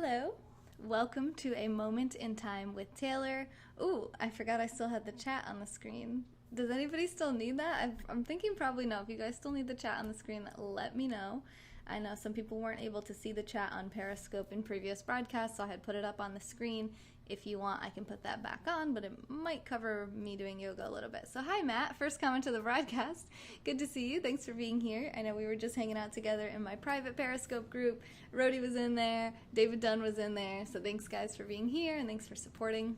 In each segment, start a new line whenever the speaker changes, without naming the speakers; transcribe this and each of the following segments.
Hello. Welcome to A Moment in Time with Taylor. Ooh, I forgot I still had the chat on the screen. Does anybody still need that? I'm thinking probably no. If you guys still need the chat on the screen, let me know. I know some people weren't able to see the chat on Periscope in previous broadcasts, so I had put it up on the screen. If you want, I can put that back on, but it might cover me doing yoga a little bit. So hi, Matt. First comment to the broadcast. Good to see you. Thanks for being here. I know we were just hanging out together in my private Periscope group. Rhodey was in there. David Dunn was in there. So thanks, guys, for being here, and thanks for supporting.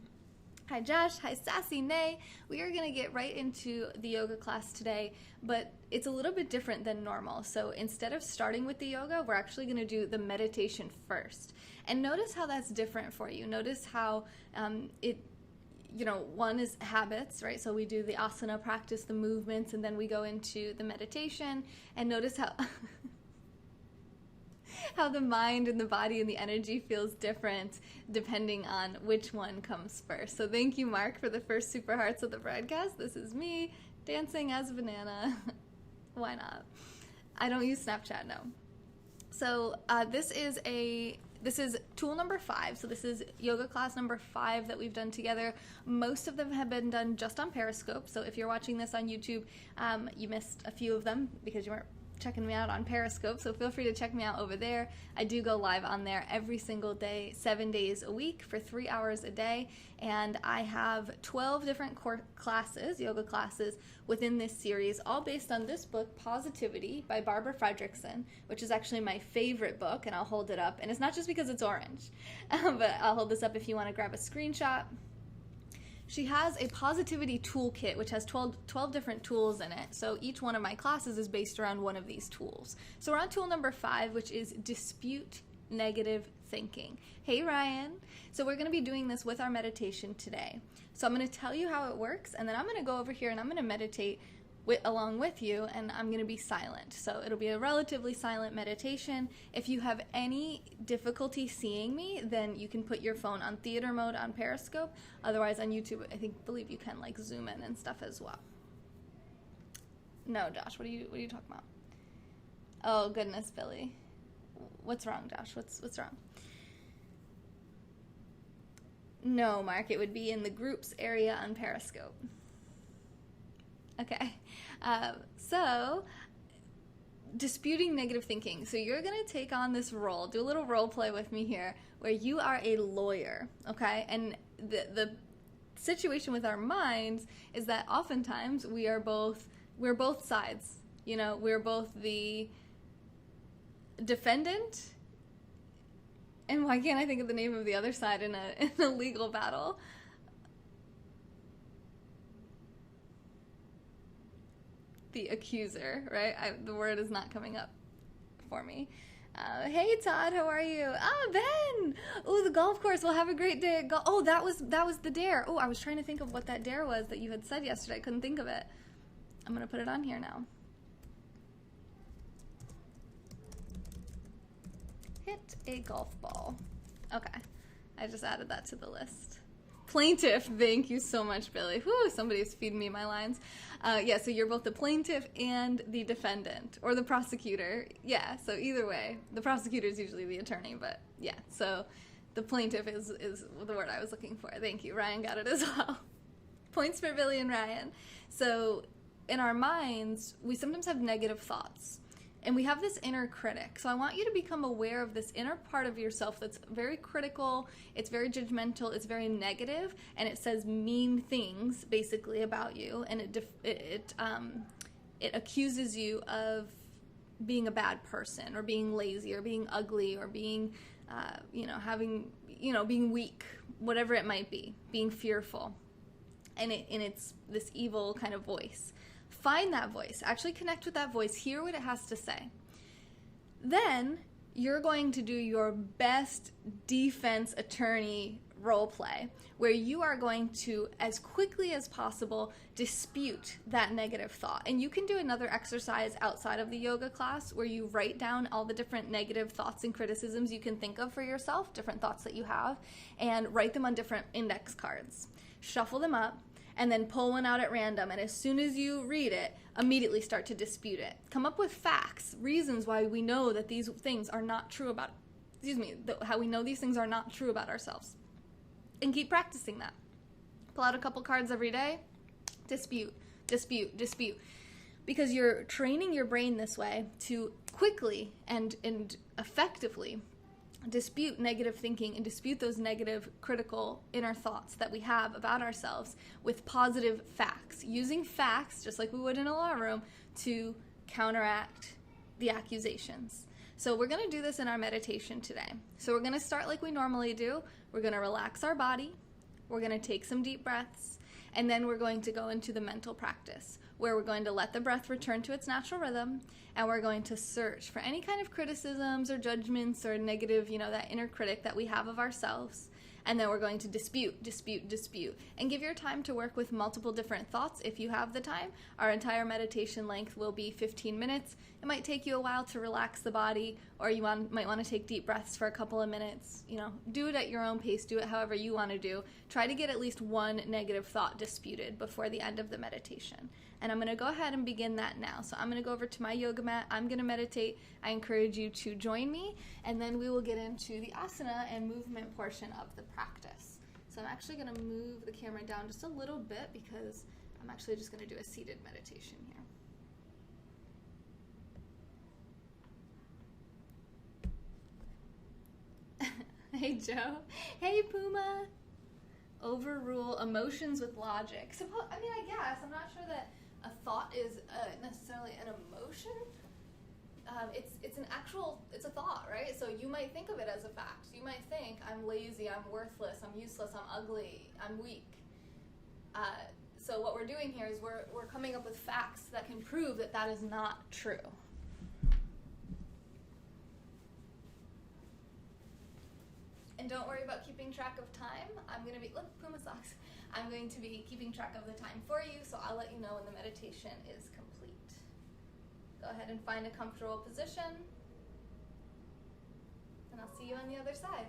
Hi Josh, hi Sassy Nay. We are going to get right into the yoga class today, but it's a little bit different than normal. So instead of starting with the yoga, we're actually going to do the meditation first. And notice how that's different for you. Notice how one is habits, right? So we do the asana practice, the movements, and then we go into the meditation. And notice how how the mind and the body and the energy feels different depending on which one comes first. So thank you, Mark, for the first super hearts of the broadcast. This is me dancing as a banana. Why not? I don't use Snapchat, no. So this is tool number 5. So this is yoga class number 5 that we've done together. Most of them have been done just on Periscope. So if you're watching this on YouTube, you missed a few of them because you weren't checking me out on Periscope, so feel free to check me out over there. I do go live on there every single day, 7 days a week for 3 hours a day, and I have 12 different classes, yoga classes, within this series, all based on this book, Positivity by Barbara Fredrickson, which is actually my favorite book, and I'll hold it up, and it's not just because it's orange, but I'll hold this up if you want to grab a screenshot. She has a positivity toolkit, which has 12 different tools in it. So each one of my classes is based around one of these tools. So we're on tool number 5, which is dispute negative thinking. Hey, Ryan. So we're going to be doing this with our meditation today. So I'm going to tell you how it works, and then I'm going to go over here and I'm going to meditate along with you, and I'm going to be silent. So it'll be a relatively silent meditation. If you have any difficulty seeing me, then you can put your phone on theater mode on Periscope. Otherwise on YouTube, believe you can like zoom in and stuff as well. No, Josh, what are you talking about? Oh goodness, Billy. What's wrong, Josh? What's wrong? No, Mark, it would be in the groups area on Periscope. Okay, so disputing negative thinking. So you're going to take on this role, do a little role play with me here, where you are a lawyer, okay? And the situation with our minds is that oftentimes we're both sides. You know, we're both the defendant, and why can't I think of the name of the other side in a legal battle? The accuser, right? The word is not coming up for me. Hey Todd, how are you? Ben! Oh, the golf course. We'll have a great day at golf. Oh, that was the dare. Oh, I was trying to think of what that dare was that you had said yesterday. I couldn't think of it. I'm gonna put it on here now. Hit a golf ball. Okay, I just added that to the list. Plaintiff, thank you so much, Billy. Whew, somebody's feeding me my lines. So you're both the plaintiff and the defendant, or the prosecutor. Yeah, so either way. The prosecutor is usually the attorney, but yeah. So the plaintiff is the word I was looking for. Thank you. Ryan got it as well. Points for Billy and Ryan. So in our minds, we sometimes have negative thoughts. And we have this inner critic. So I want you to become aware of this inner part of yourself that's very critical, it's very judgmental, it's very negative, and it says mean things basically about you, and it accuses you of being a bad person, or being lazy, or being ugly, or being being weak, whatever it might be, being fearful. And it's this evil kind of voice. Find that voice, actually connect with that voice, hear what it has to say. Then you're going to do your best defense attorney role play, where you are going to, as quickly as possible, dispute that negative thought. And you can do another exercise outside of the yoga class where you write down all the different negative thoughts and criticisms you can think of for yourself, different thoughts that you have, and write them on different index cards. Shuffle them up, and then pull one out at random, and as soon as you read it, immediately start to dispute it. Come up with facts, reasons why we know that these things are not true about how we know these things are not true about ourselves. And keep practicing that. Pull out a couple cards every day. Dispute, dispute, dispute. Because you're training your brain this way to quickly and effectively dispute negative thinking and dispute those negative, critical inner thoughts that we have about ourselves with positive facts. Using facts, just like we would in a law room, to counteract the accusations. So we're going to do this in our meditation today. So we're going to start like we normally do. We're going to relax our body. We're going to take some deep breaths. And then we're going to go into the mental practice, where we're going to let the breath return to its natural rhythm, and we're going to search for any kind of criticisms or judgments or negative, that inner critic that we have of ourselves. And then we're going to dispute, dispute, dispute, and give your time to work with multiple different thoughts if you have the time. Our entire meditation length will be 15 minutes. It might take you a while to relax the body, or you might want to take deep breaths for a couple of minutes. Do it at your own pace. Do it however you want to do. Try to get at least one negative thought disputed before the end of the meditation. And I'm going to go ahead and begin that now. So I'm going to go over to my yoga mat. I'm going to meditate. I encourage you to join me, and then we will get into the asana and movement portion of the practice. So I'm actually going to move the camera down just a little bit because I'm actually just going to do a seated meditation here. Hey, Joe. Hey, Puma. Overrule emotions with logic. So, I guess. I'm not sure that a thought is necessarily an emotion. It's a thought, right? So you might think of it as a fact. You might think, I'm lazy, I'm worthless, I'm useless, I'm ugly, I'm weak. So what we're doing here is we're coming up with facts that can prove that that is not true. And don't worry about keeping track of time. I'm going to be, look, Puma socks. I'm going to be keeping track of the time for you, so I'll let you know when the meditation is complete. Go ahead and find a comfortable position, and I'll see you on the other side.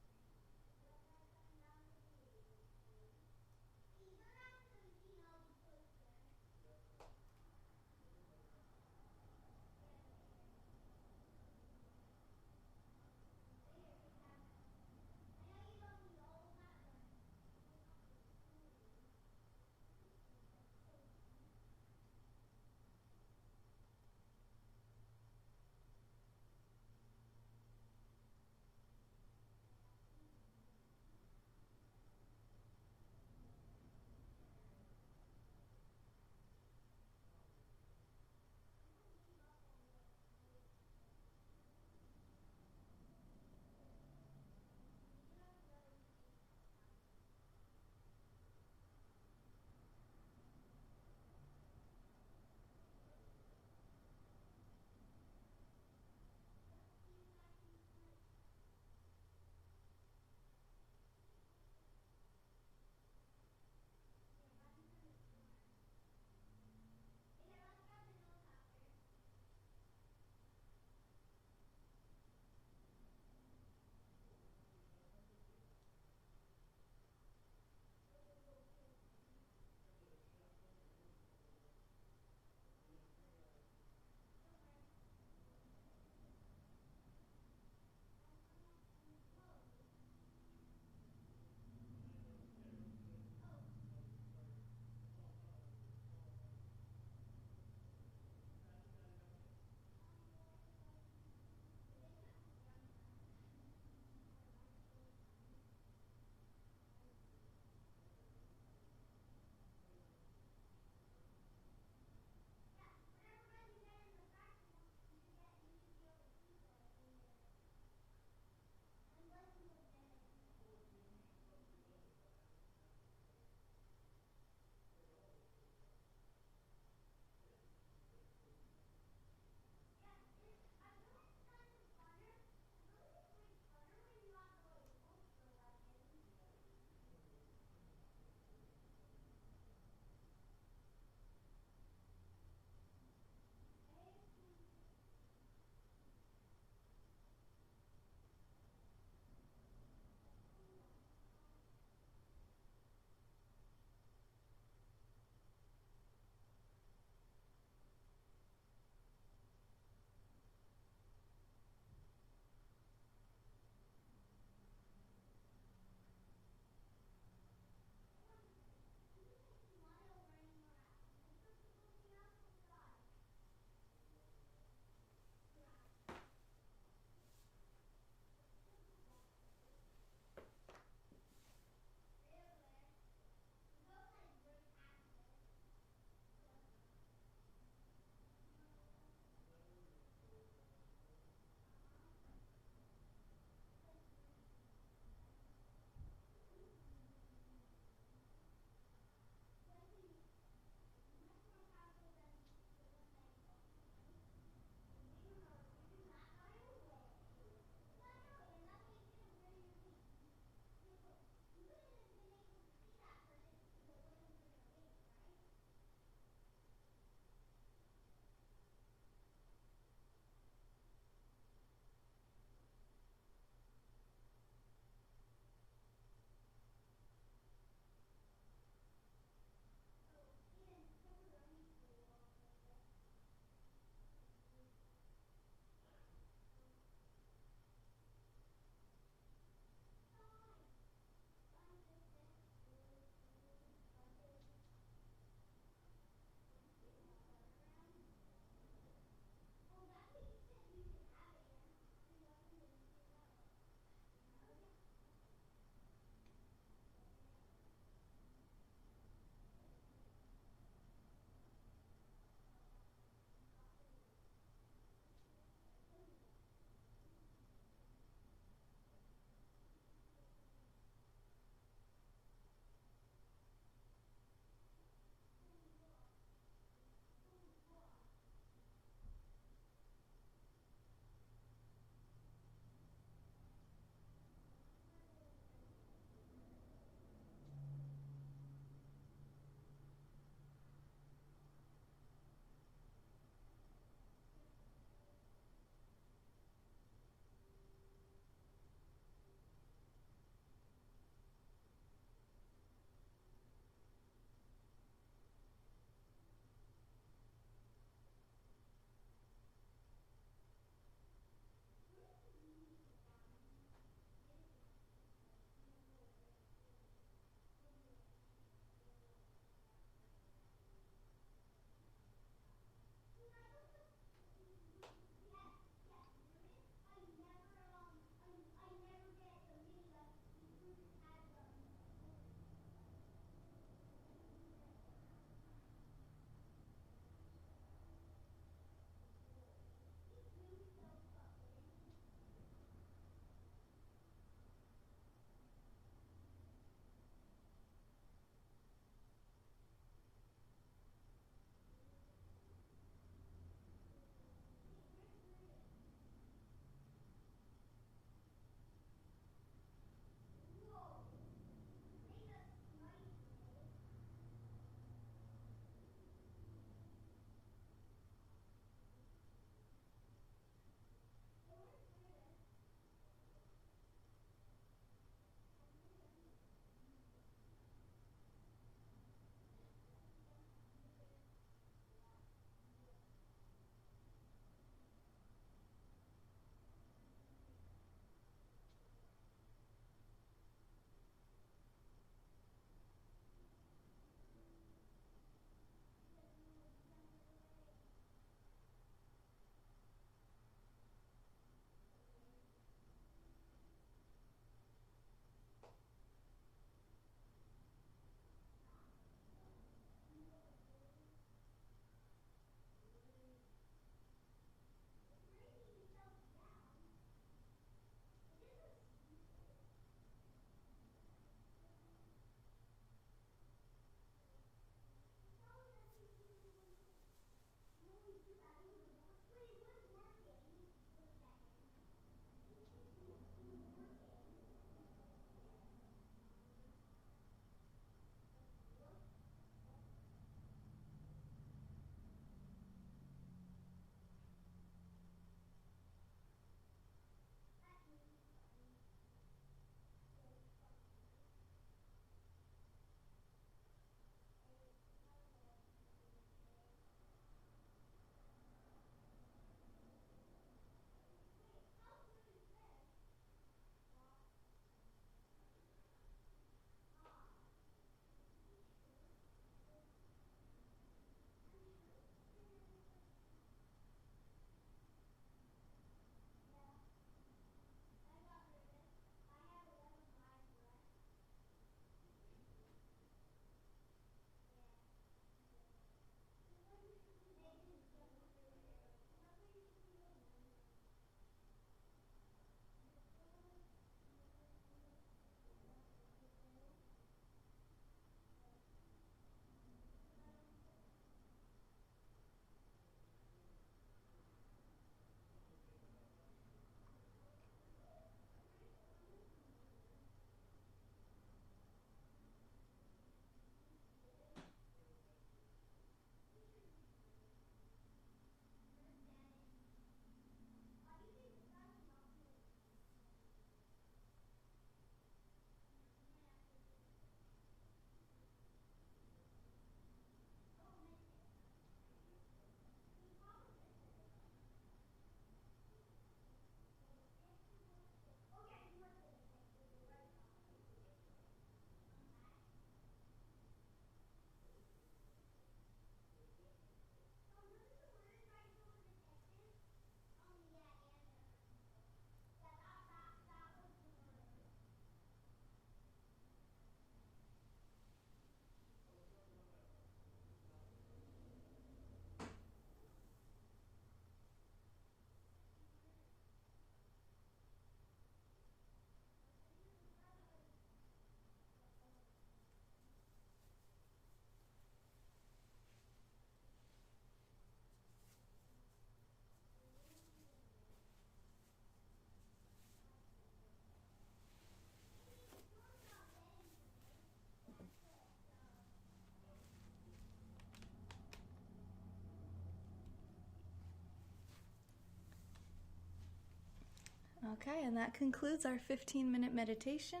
Okay, and that concludes our 15-minute meditation.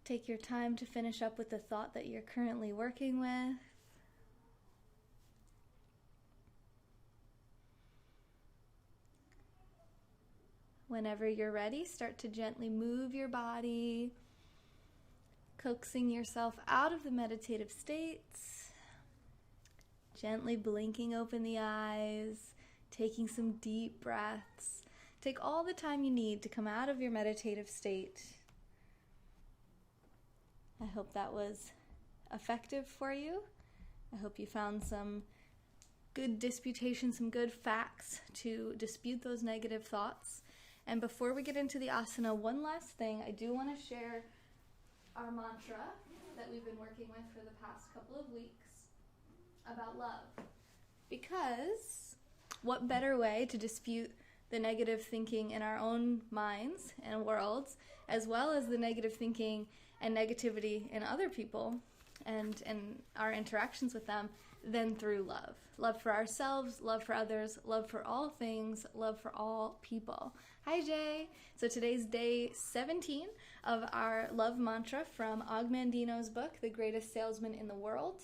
Take your time to finish up with the thought that you're currently working with. Whenever you're ready, start to gently move your body, coaxing yourself out of the meditative states, gently blinking open the eyes, taking some deep breaths. Take all the time you need to come out of your meditative state. I hope that was effective for you. I hope you found some good disputation, some good facts to dispute those negative thoughts. And before we get into the asana, one last thing, I do want to share our mantra that we've been working with for the past couple of weeks about love. Because what better way to dispute the negative thinking in our own minds and worlds, as well as the negative thinking and negativity in other people and our interactions with them, than through love. Love for ourselves, love for others, love for all things, love for all people. Hi, Jay. So today's day 17 of our love mantra from Og Mandino's book, The Greatest Salesman in the World,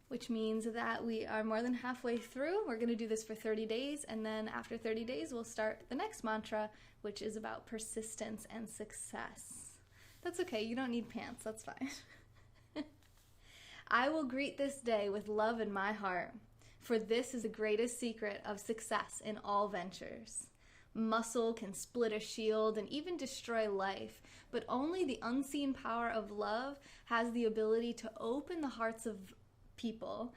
which means that we are more than halfway through. We're going to do this for 30 days, and then after 30 days, we'll start the next mantra, which is about persistence and success. That's okay. You don't need pants. That's fine. I will greet this day with love in my heart, for this is the greatest secret of success in all ventures. Muscle can split a shield and even destroy life, but only the unseen power of love has the ability to open the hearts of people.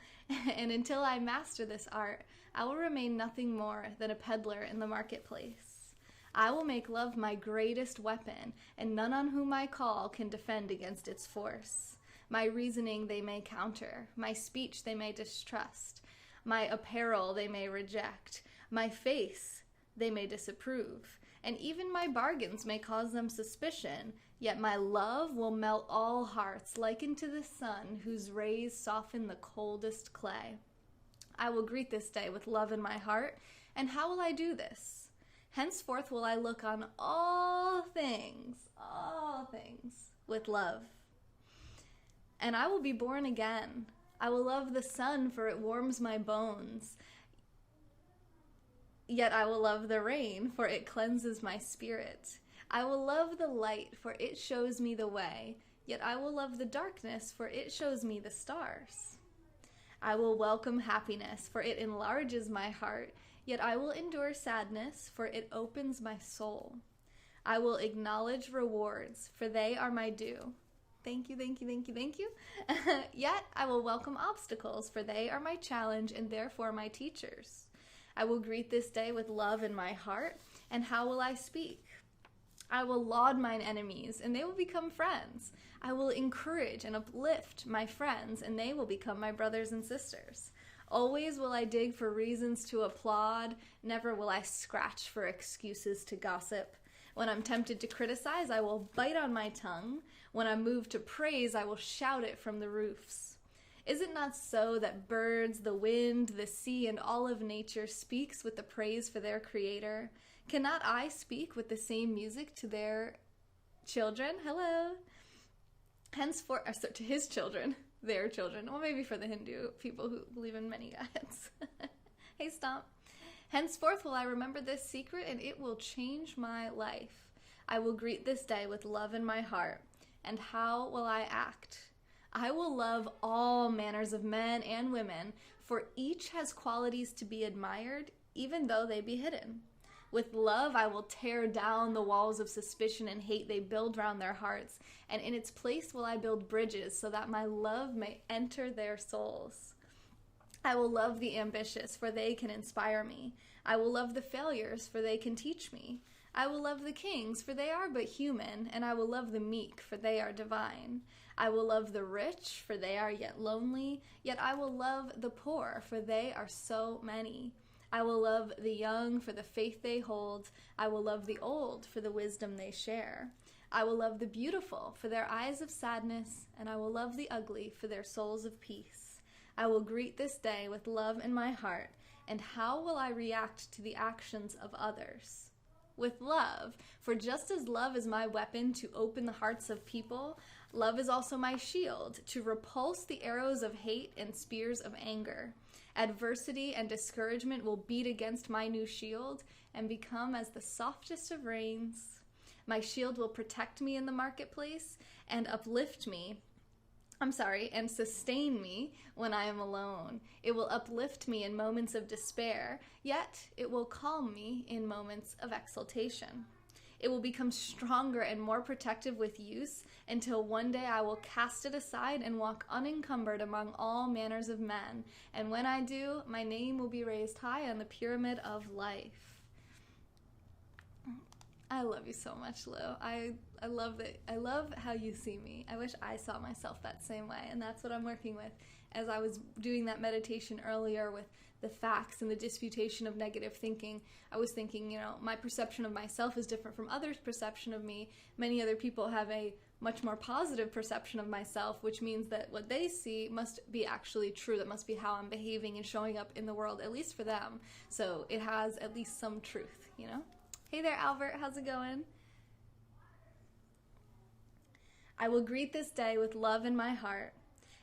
And until I master this art, I will remain nothing more than a peddler in the marketplace. I will make love my greatest weapon, and none on whom I call can defend against its force. My reasoning they may counter, my speech they may distrust, my apparel they may reject, my face they may disapprove, and even my bargains may cause them suspicion, yet my love will melt all hearts, likened to the sun whose rays soften the coldest clay. I will greet this day with love in my heart, and how will I do this? Henceforth will I look on all things, with love. And I will be born again. I will love the sun, for it warms my bones. Yet I will love the rain, for it cleanses my spirit. I will love the light, for it shows me the way. Yet I will love the darkness, for it shows me the stars. I will welcome happiness, for it enlarges my heart. Yet I will endure sadness, for it opens my soul. I will acknowledge rewards, for they are my due. Thank you, thank you, thank you, thank you. Yet I will welcome obstacles, for they are my challenge and therefore my teachers. I will greet this day with love in my heart, and how will I speak? I will laud mine enemies, and they will become friends. I will encourage and uplift my friends, and they will become my brothers and sisters. Always will I dig for reasons to applaud, never will I scratch for excuses to gossip. When I'm tempted to criticize, I will bite on my tongue. When I'm moved to praise, I will shout it from the roofs. Is it not so that birds, the wind, the sea, and all of nature speaks with the praise for their creator? Cannot I speak with the same music to their children? Hello. Henceforth, to his children, their children. Well, maybe for the Hindu people who believe in many gods. Hey, Stomp. Henceforth will I remember this secret, and it will change my life. I will greet this day with love in my heart. And how will I act? I will love all manners of men and women, for each has qualities to be admired, even though they be hidden. With love I will tear down the walls of suspicion and hate they build round their hearts, and in its place will I build bridges, so that my love may enter their souls. I will love the ambitious, for they can inspire me. I will love the failures, for they can teach me. I will love the kings, for they are but human, and I will love the meek, for they are divine. I will love the rich, for they are yet lonely, yet I will love the poor, for they are so many. I will love the young for the faith they hold. I will love the old for the wisdom they share. I will love the beautiful for their eyes of sadness, and I will love the ugly for their souls of peace. I will greet this day with love in my heart, And how will I react to the actions of others? With love. For just as love is my weapon to open the hearts of people, love is also my shield to repulse the arrows of hate and spears of anger. Adversity and discouragement will beat against my new shield and become as the softest of rains. My shield will protect me in the marketplace and and sustain me when I am alone. It will uplift me in moments of despair, yet it will calm me in moments of exultation. It will become stronger and more protective with use until one day I will cast it aside and walk unencumbered among all manners of men. And when I do, my name will be raised high on the pyramid of life. I love you so much, Lou. I love that. I love how you see me. I wish I saw myself that same way, and that's what I'm working with. As I was doing that meditation earlier with the facts and the disputation of negative thinking, I was thinking, my perception of myself is different from others' perception of me. Many other people have a much more positive perception of myself, which means that what they see must be actually true. That must be how I'm behaving and showing up in the world, at least for them. So it has at least some truth, Hey there, Albert. How's it going? I will greet this day with love in my heart.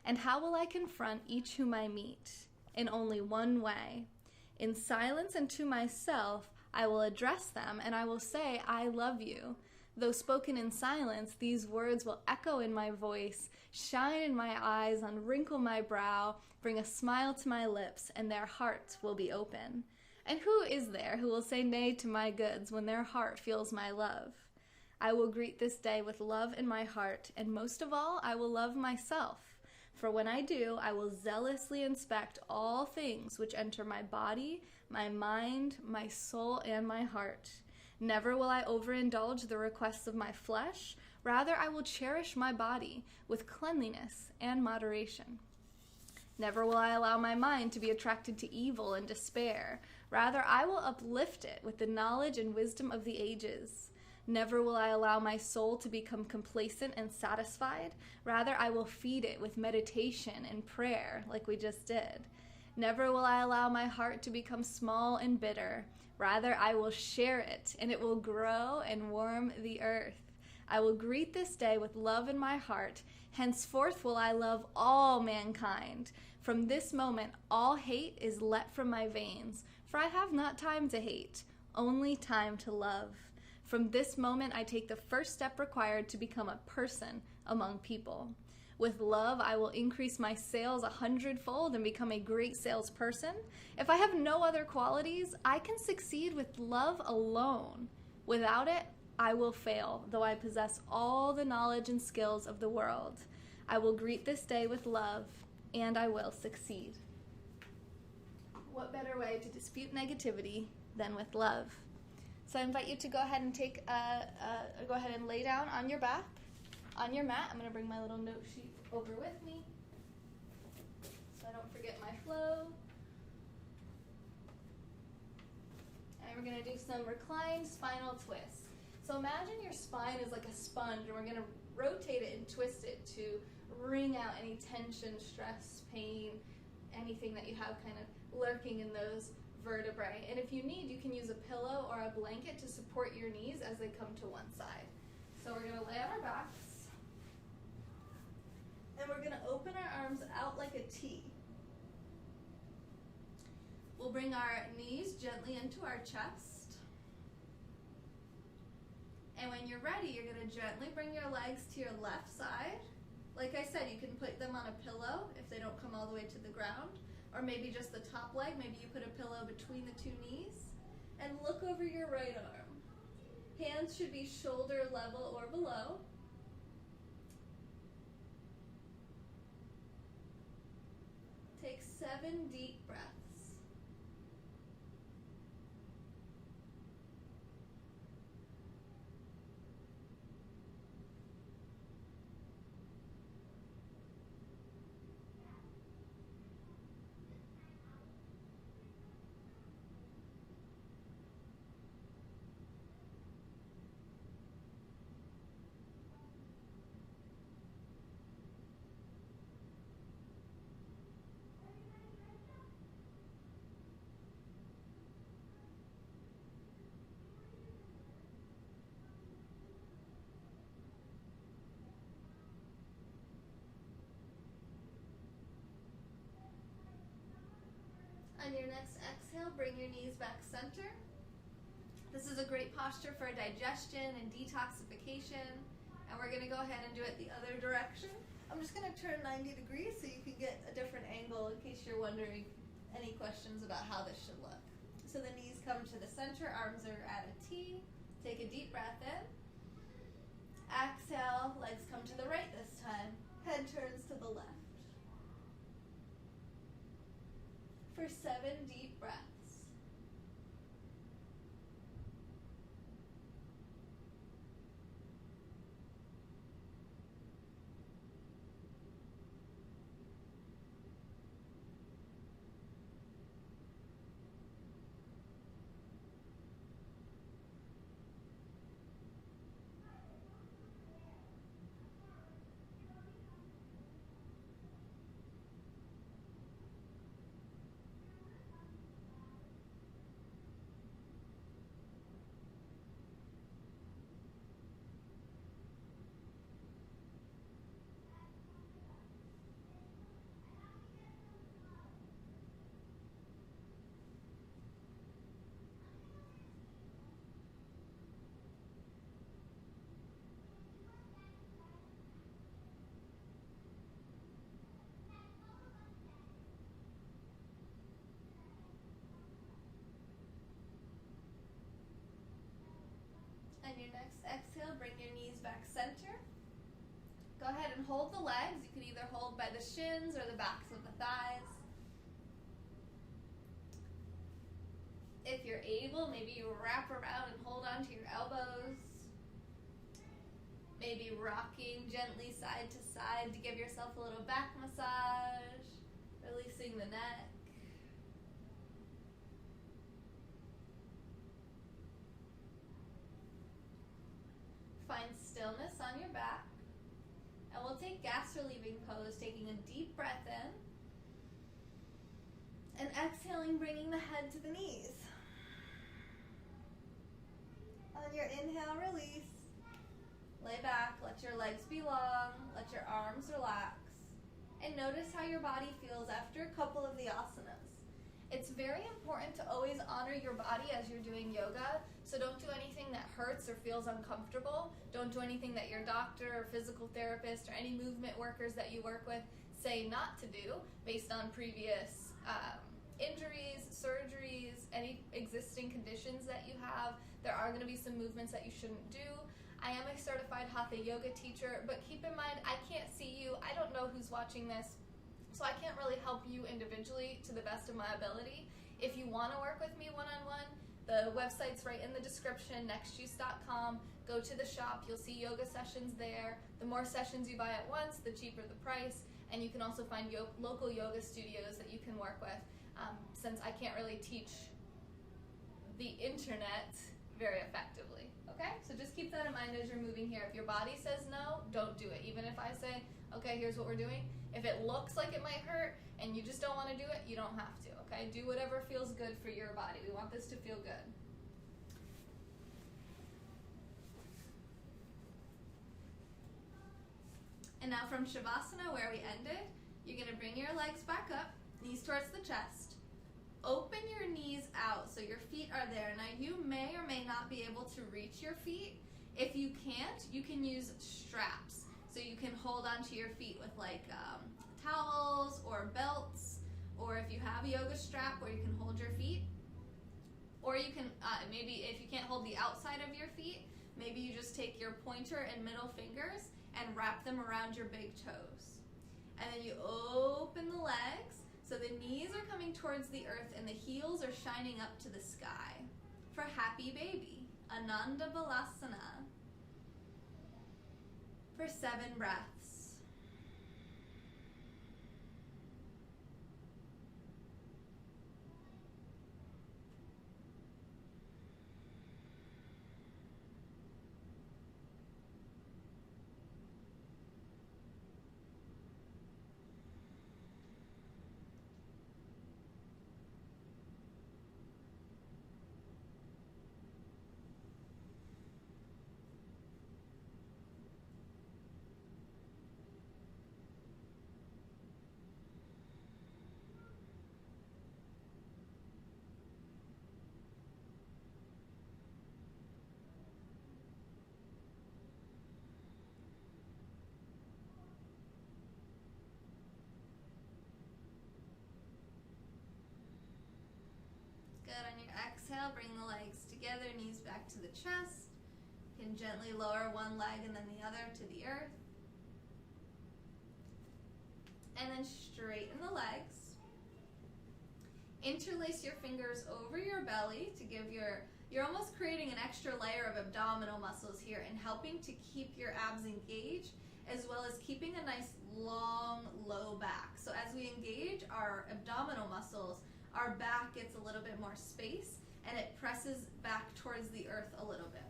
And how will I confront each whom I meet? In only one way. In silence and to myself, I will address them and I will say, I love you. Though spoken in silence, these words will echo in my voice, shine in my eyes, unwrinkle my brow, bring a smile to my lips, and their hearts will be open. And who is there who will say nay to my goods when their heart feels my love? I will greet this day with love in my heart, and most of all, I will love myself. For when I do, I will zealously inspect all things which enter my body, my mind, my soul, and my heart. Never will I overindulge the requests of my flesh. Rather, I will cherish my body with cleanliness and moderation. Never will I allow my mind to be attracted to evil and despair. Rather, I will uplift it with the knowledge and wisdom of the ages. Never will I allow my soul to become complacent and satisfied. Rather, I will feed it with meditation and prayer, like we just did. Never will I allow my heart to become small and bitter. Rather, I will share it, and it will grow and warm the earth. I will greet this day with love in my heart. Henceforth will I love all mankind. From this moment, all hate is let from my veins, for I have not time to hate, only time to love. From this moment, I take the first step required to become a person among people. With love, I will increase my sales 100-fold and become a great salesperson. If I have no other qualities, I can succeed with love alone. Without it, I will fail, though I possess all the knowledge and skills of the world. I will greet this day with love, and I will succeed. What better way to dispute negativity than with love? So I invite you to go ahead and go ahead and lay down on your back, on your mat. I'm going to bring my little note sheet over with me so I don't forget my flow. And we're going to do some reclined spinal twists. So imagine your spine is like a sponge, and we're going to rotate it and twist it to wring out any tension, stress, pain, anything that you have kind of lurking in those vertebrae. And if you need, you can use a pillow or a blanket to support your knees as they come to one side. So we're going to lay on our backs, and we're going to open our arms out like a T. We'll bring our knees gently into our chest. And when you're ready, you're going to gently bring your legs to your left side. Like I said, you can put them on a pillow if they don't come all the way to the ground, or maybe just the top leg. Maybe you put a pillow between the two knees. And look over your right arm. Hands should be shoulder level or below. Take 7 deep breaths. On your next exhale, bring your knees back center. This is a great posture for digestion and detoxification. And we're gonna go ahead and do it the other direction. I'm just gonna turn 90 degrees so you can get a different angle in case you're wondering any questions about how this should look. So the knees come to the center, arms are at a T. Take a deep breath in. Exhale, legs come to the right this time. Head turns to the left. For 7 deep breaths. On your next exhale, bring your knees back center. Go ahead and hold the legs. You can either hold by the shins or the backs of the thighs. If you're able, maybe you wrap around and hold onto your elbows. Maybe rocking gently side to side to give yourself a little back massage, releasing the neck. Find stillness on your back. And we'll take gas relieving pose, taking a deep breath in. And exhaling, bringing the head to the knees. On your inhale, release. Lay back, let your legs be long, let your arms relax. And notice how your body feels after a couple of the asanas. It's very important to always honor your body as you're doing yoga. So don't do anything that hurts or feels uncomfortable. Don't do anything that your doctor or physical therapist or any movement workers that you work with say not to do based on previous injuries, surgeries, any existing conditions that you have. There are going to be some movements that you shouldn't do. I am a certified Hatha yoga teacher, but keep in mind, I can't see you. I don't know who's watching this. So I can't really help you individually to the best of my ability. If you want to work with me one-on-one, the website's right in the description, nextjuice.com. Go to the shop, you'll see yoga sessions there. The more sessions you buy at once, the cheaper the price. And you can also find local yoga studios that you can work with, since I can't really teach the internet very effectively. Okay? So just keep that in mind as you're moving here. If your body says no, don't do it. Even if I say, okay, here's what we're doing. If it looks like it might hurt and you just don't want to do it, you don't have to, okay? Do whatever feels good for your body. We want this to feel good. And now from Shavasana, where we ended, you're going to bring your legs back up, knees towards the chest. Open your knees out so your feet are there. Now you may or may not be able to reach your feet. If you can't, you can use straps. So you can hold onto your feet with like towels or belts, or if you have a yoga strap where you can hold your feet. Or you can, maybe if you can't hold the outside of your feet, maybe you just take your pointer and middle fingers and wrap them around your big toes. And then you open the legs. So the knees are coming towards the earth and the heels are shining up to the sky. For happy baby, Ananda Balasana. For 7 breaths. exhale, bring the legs together, knees back to the chest. You can gently lower one leg and then the other to the earth. And then straighten the legs. Interlace your fingers over your belly to give you're almost creating an extra layer of abdominal muscles here and helping to keep your abs engaged, as well as keeping a nice long low back. So as we engage our abdominal muscles, our back gets a little bit more space and it presses back towards the earth a little bit,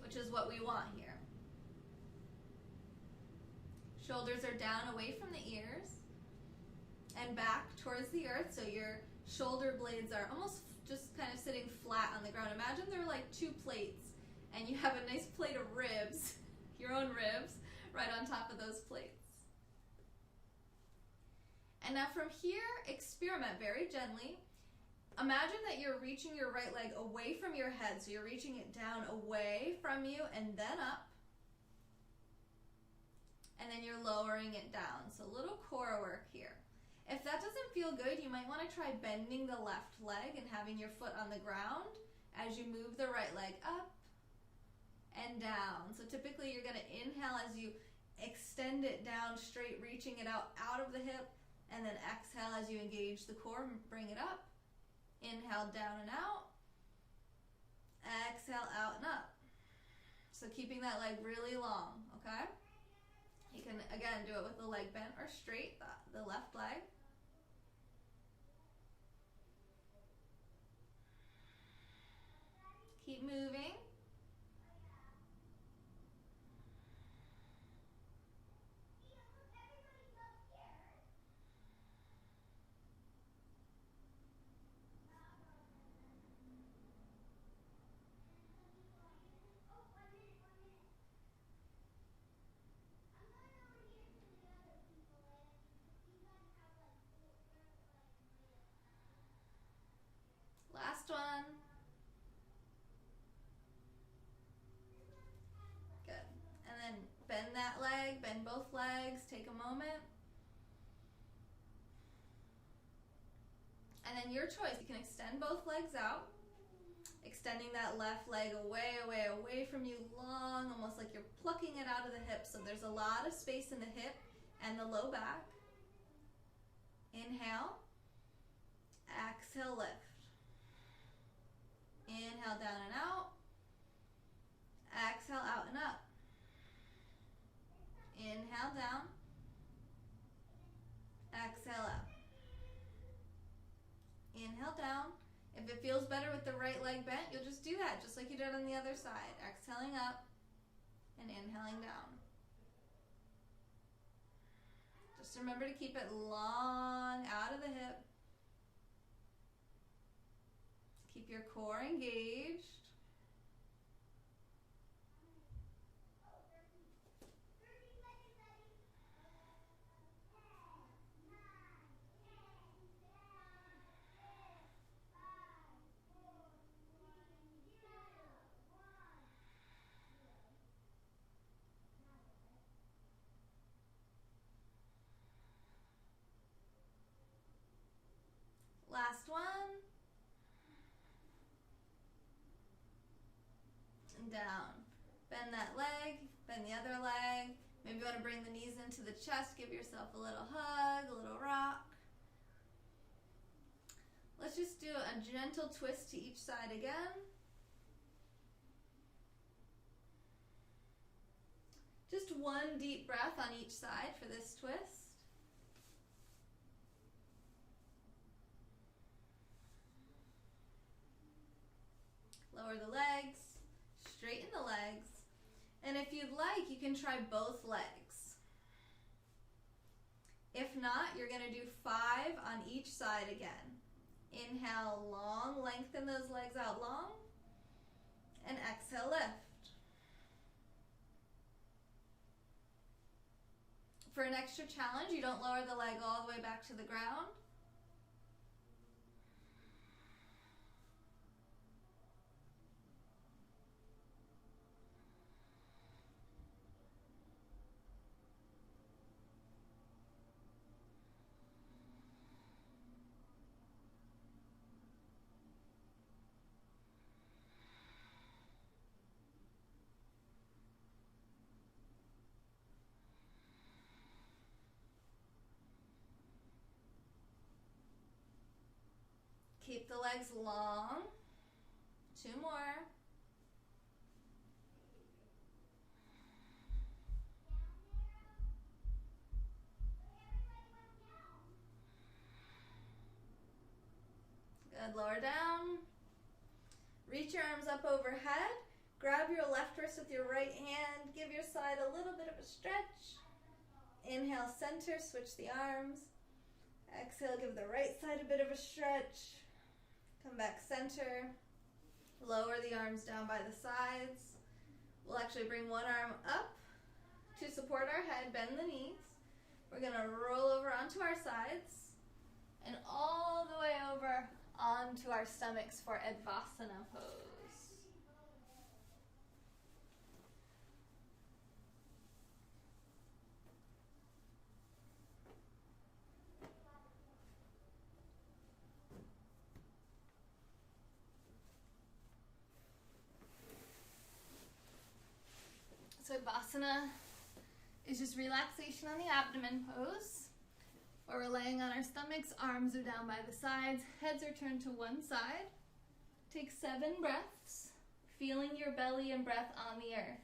which is what we want here. Shoulders are down away from the ears and back towards the earth, so your shoulder blades are almost just kind of sitting flat on the ground. Imagine they're like two plates and you have a nice plate of ribs, your own ribs, right on top of those plates. And now from here, experiment very gently. Imagine that you're reaching your right leg away from your head, so you're reaching it down away from you and then up. And then you're lowering it down. So a little core work here. If that doesn't feel good, you might want to try bending the left leg and having your foot on the ground as you move the right leg up and down. So typically you're going to inhale as you extend it down straight, reaching it out of the hip, and then exhale as you engage the core and bring it up. Inhale down and out. Exhale out and up. So keeping that leg really long, okay? You can, again, do it with the leg bent or straight, the left leg. Keep moving. Last one. Good. And then bend that leg, bend both legs, take a moment. And then your choice, you can extend both legs out, extending that left leg away, away, away from you, long, almost like you're plucking it out of the hip. So there's a lot of space in the hip and the low back. Inhale, exhale, lift. Inhale, down and out. Exhale, out and up. Inhale, down. Exhale, up. Inhale, down. If it feels better with the right leg bent, you'll just do that, just like you did on the other side. Exhaling up and inhaling down. Just remember to keep it long out of the hip. Keep your core engaged. Last one. And down. Bend that leg, bend the other leg. Maybe you want to bring the knees into the chest, give yourself a little hug, a little rock. Let's just do a gentle twist to each side again. Just one deep breath on each side for this twist. Lower the legs, straighten the legs, and if you'd like, you can try both legs. If not, you're going to do 5 on each side again. Inhale, long, lengthen those legs out long, and exhale, lift. For an extra challenge, you don't lower the leg all the way back to the ground. legs long. 2 more. Good, lower down. Reach your arms up overhead. Grab your left wrist with your right hand. Give your side a little bit of a stretch. Inhale, center, switch the arms. Exhale, give the right side a bit of a stretch. Come back center. Lower the arms down by the sides. We'll actually bring one arm up to support our head, bend the knees. We're gonna roll over onto our sides and all the way over onto our stomachs for Advasana pose. So Advasana is just relaxation on the abdomen pose, where we're laying on our stomachs, arms are down by the sides, heads are turned to one side. Take 7 breaths, feeling your belly and breath on the earth.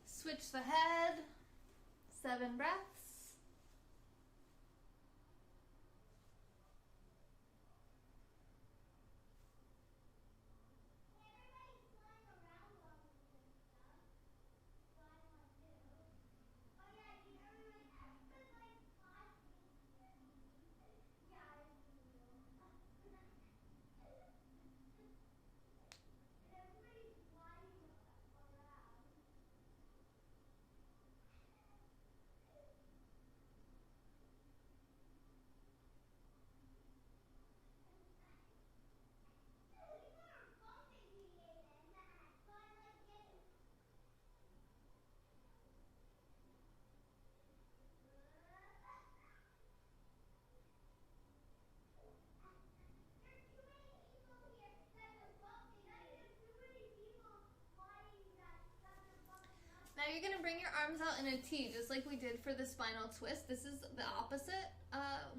Switch the head, 7 breaths. Now you're going to bring your arms out in a T, just like we did for the spinal twist. This is the opposite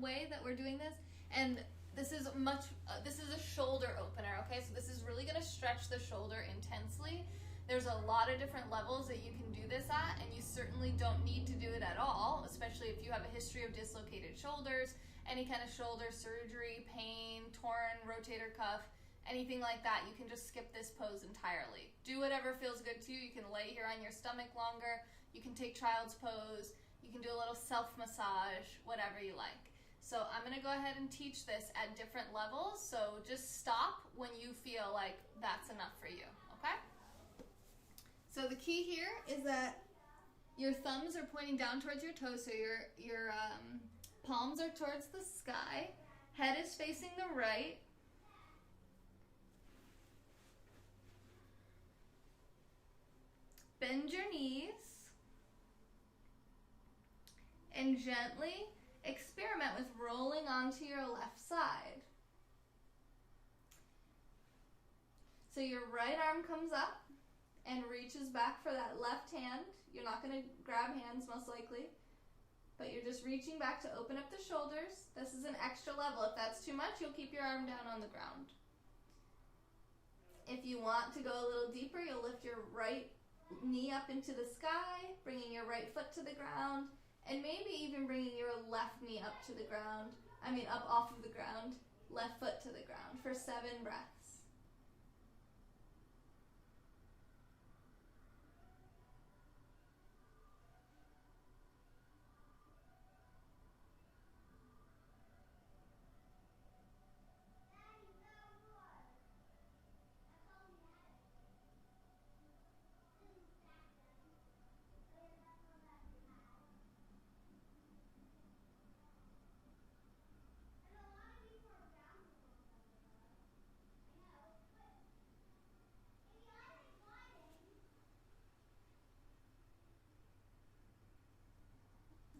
way that we're doing this. And this is a shoulder opener, okay? So this is really going to stretch the shoulder intensely. There's a lot of different levels that you can do this at, and you certainly don't need to do it at all, especially if you have a history of dislocated shoulders, any kind of shoulder surgery, pain, torn rotator cuff, anything like that. You can just skip this pose entirely. Do whatever feels good to you. You can lay here on your stomach longer. You can take child's pose. You can do a little self-massage, whatever you like. So I'm going to go ahead and teach this at different levels. So just stop when you feel like that's enough for you, okay? So the key here is that your thumbs are pointing down towards your toes, so your palms are towards the sky. Head is facing the right. Bend your knees and gently experiment with rolling onto your left side. So your right arm comes up and reaches back for that left hand. You're not going to grab hands most likely, but you're just reaching back to open up the shoulders. This is an extra level. If that's too much, you'll keep your arm down on the ground. If you want to go a little deeper, you'll lift your right knee up into the sky, bringing your right foot to the ground, and maybe even bringing your left knee up to the ground, up off of the ground, left foot to the ground for 7 breaths.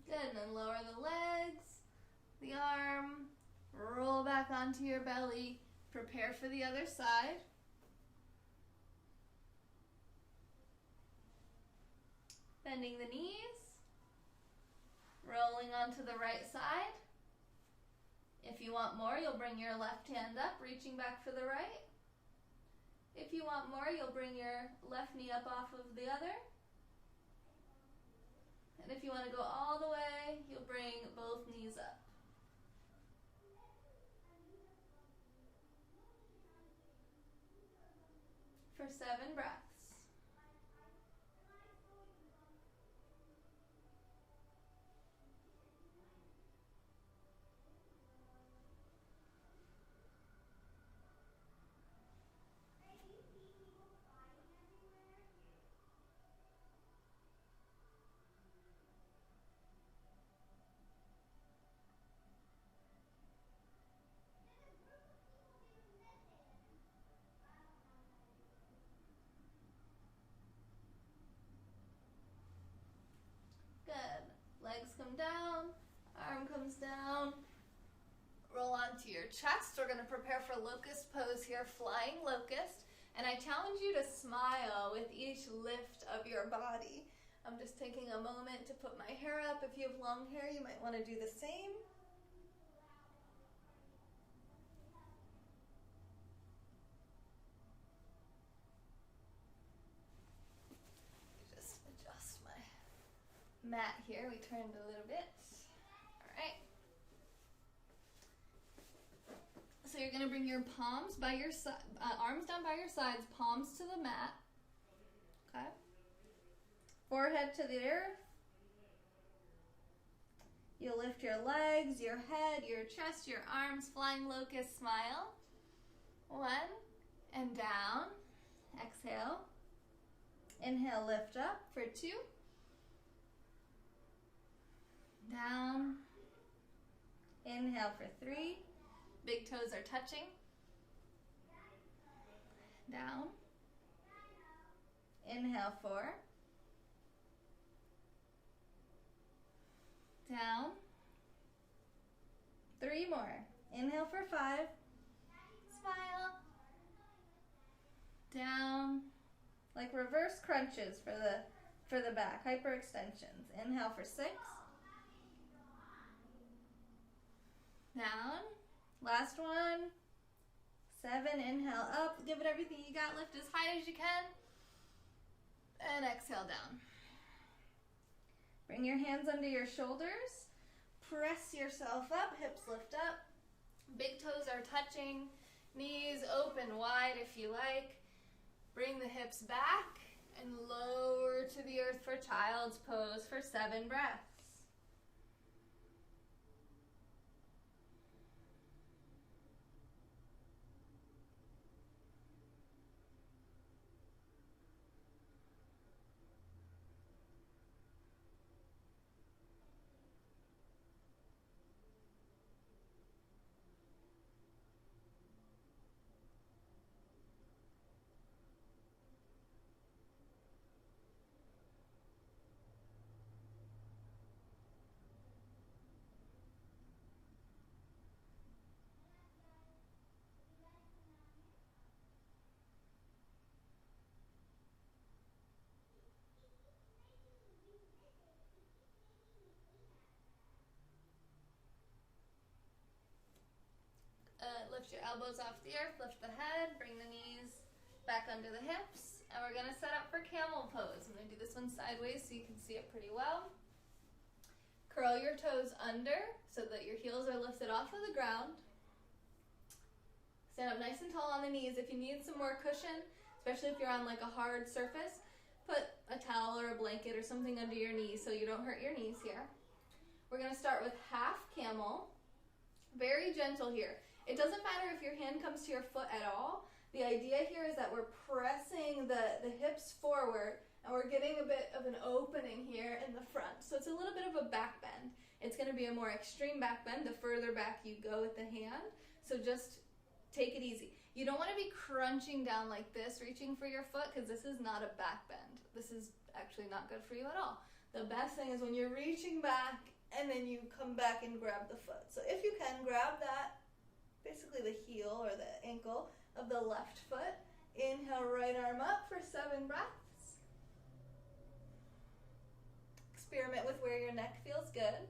Good, and then lower the legs, the arm, roll back onto your belly, prepare for the other side. Bending the knees, rolling onto the right side. If you want more, you'll bring your left hand up, reaching back for the right. If you want more, you'll bring your left knee up off of the other. And if you want to go all the way, you'll bring both knees up. For 7 breaths. Good. Legs come down, arm comes down. Roll onto your chest. We're going to prepare for locust pose here, flying locust. And I challenge you to smile with each lift of your body. I'm just taking a moment to put my hair up. If you have long hair, you might want to do the same. Just adjust my mat here. We turned a little bit. All right. So you're going to bring your palms by your arms down by your sides, palms to the mat. Okay. Forehead to the earth. You'll lift your legs, your head, your chest, your arms, flying locust, smile. 1, and down. Exhale. Inhale, lift up for 2. Down. Inhale for 3. Big toes are touching. Down. Inhale, 4. Down. 3 more. Inhale for 5. Smile. Down. Like reverse crunches for the back. Hyperextensions. Inhale for 6. Down. Last one. 7. Inhale up. Give it everything you got. Lift as high as you can. And exhale down. Bring your hands under your shoulders. Press yourself up. Hips lift up. Big toes are touching. Knees open wide if you like. Bring the hips back and lower to the earth for child's pose for 7 breaths. Lift your elbows off the earth, lift the head, bring the knees back under the hips, and we're going to set up for camel pose. I'm going to do this one sideways so you can see it pretty well. Curl your toes under so that your heels are lifted off of the ground. Stand up nice and tall on the knees. If you need some more cushion, especially if you're on like a hard surface, put a towel or a blanket or something under your knees so you don't hurt your knees here. We're going to start with half camel. Very gentle here. It doesn't matter if your hand comes to your foot at all. The idea here is that we're pressing the hips forward and we're getting a bit of an opening here in the front. So it's a little bit of a back bend. It's going to be a more extreme back bend the further back you go with the hand. So just take it easy. You don't want to be crunching down like this, reaching for your foot, because this is not a back bend. This is actually not good for you at all. The best thing is when you're reaching back and then you come back and grab the foot. So if you can, grab that, basically the heel or the ankle of the left foot. Inhale, right arm up for 7 breaths. Experiment with where your neck feels good.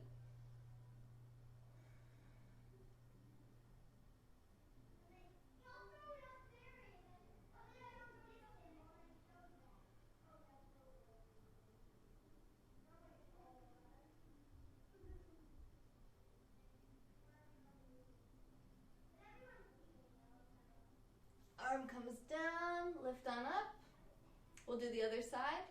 Arm comes down, lift on up. We'll do the other side.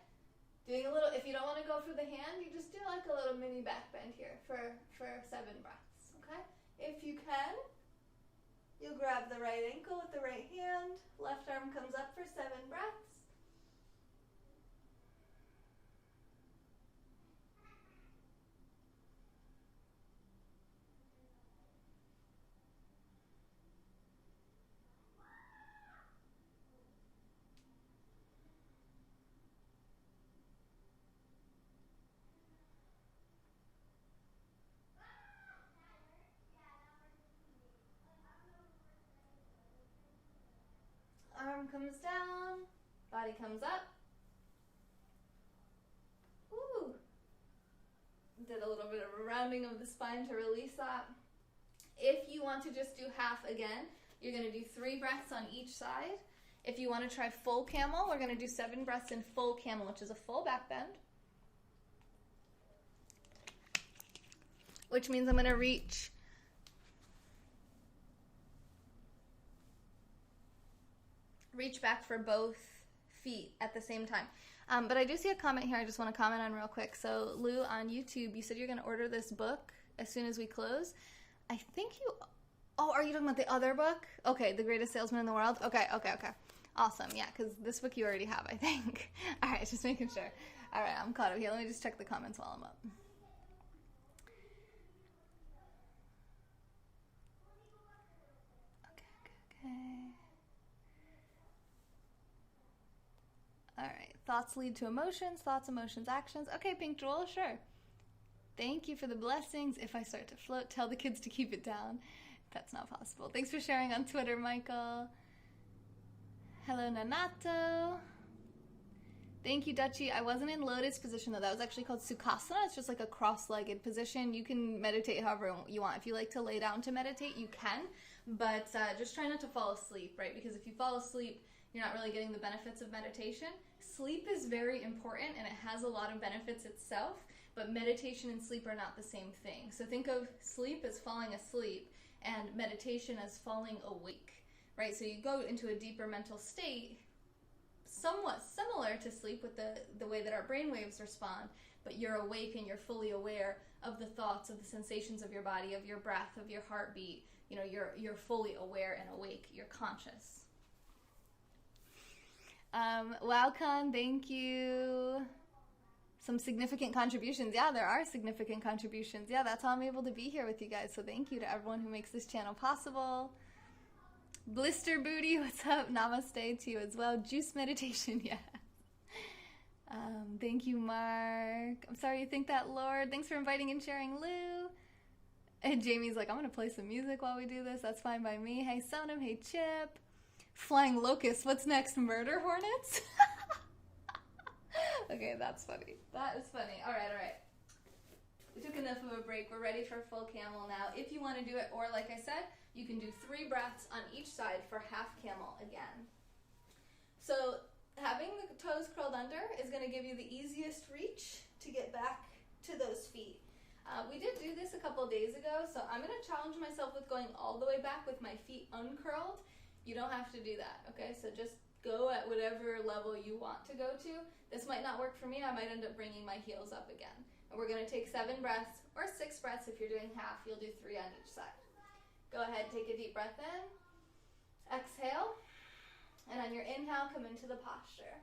Doing a little, if you don't want to go for the hand, you just do like a little mini back bend here for 7 breaths, okay? If you can, you'll grab the right ankle with the right hand. Left arm comes up for 7 breaths. Arm comes down, body comes up. Ooh. Did a little bit of a rounding of the spine to release that. If you want to just do half again, you're going to do 3 breaths on each side. If you want to try full camel, we're going to do 7 breaths in full camel, which is a full back bend. Which means I'm going to reach back for both feet at the same time. But I do see a comment here I just want to comment on real quick. So Lou on YouTube, you said you're going to order this book as soon as we close. I think you... Oh, are you talking about the other book? Okay, The Greatest Salesman in the World? Okay. Awesome, yeah, because this book you already have, I think. All right, just making sure. All right, I'm caught up here. Let me just check the comments while I'm up. Okay. All right, thoughts lead to emotions, thoughts, emotions, actions. Okay, Pink Jewel, sure. Thank you for the blessings. If I start to float, tell the kids to keep it down. That's not possible. Thanks for sharing on Twitter, Michael. Hello, Nanato. Thank you, Dutchie. I wasn't in lotus position, though. That was actually called Sukhasana. It's just like a cross-legged position. You can meditate however you want. If you like to lay down to meditate, you can. But just try not to fall asleep, right? Because if you fall asleep, you're not really getting the benefits of meditation. Sleep is very important, and it has a lot of benefits itself. But meditation and sleep are not the same thing. So think of sleep as falling asleep and meditation as falling awake, right? So you go into a deeper mental state, somewhat similar to sleep with the way that our brain waves respond, but you're awake and you're fully aware of the thoughts, of the sensations of your body, of your breath, of your heartbeat. You know, you're fully aware and awake. You're conscious. Wowcon, thank you. Some significant contributions. Yeah, there are significant contributions. Yeah, that's how I'm able to be here with you guys. So thank you to everyone who makes this channel possible. Blister Booty, what's up? Namaste to you as well. Juice meditation, yeah. Thank you, Mark. I'm sorry you think that, Lord. Thanks for inviting and sharing, Lou. And Jamie's like, I'm going to play some music while we do this. That's fine by me. Hey, Sonam. Hey, Chip. Flying locusts. What's next? Murder hornets? Okay, that's funny. That is funny. All right. We took enough of a break. We're ready for full camel now. If you want to do it, or like I said, you can do 3 breaths on each side for half camel again. So having the toes curled under is going to give you the easiest reach to get back to those feet. We did do this a couple of days ago, so I'm going to challenge myself with going all the way back with my feet uncurled. You don't have to do that, okay? So just go at whatever level you want to go to. This might not work for me. I might end up bringing my heels up again. And we're going to take 7 breaths, or 6 breaths if you're doing half. You'll do 3 on each side. Go ahead, take a deep breath in. Exhale. And on your inhale, come into the posture.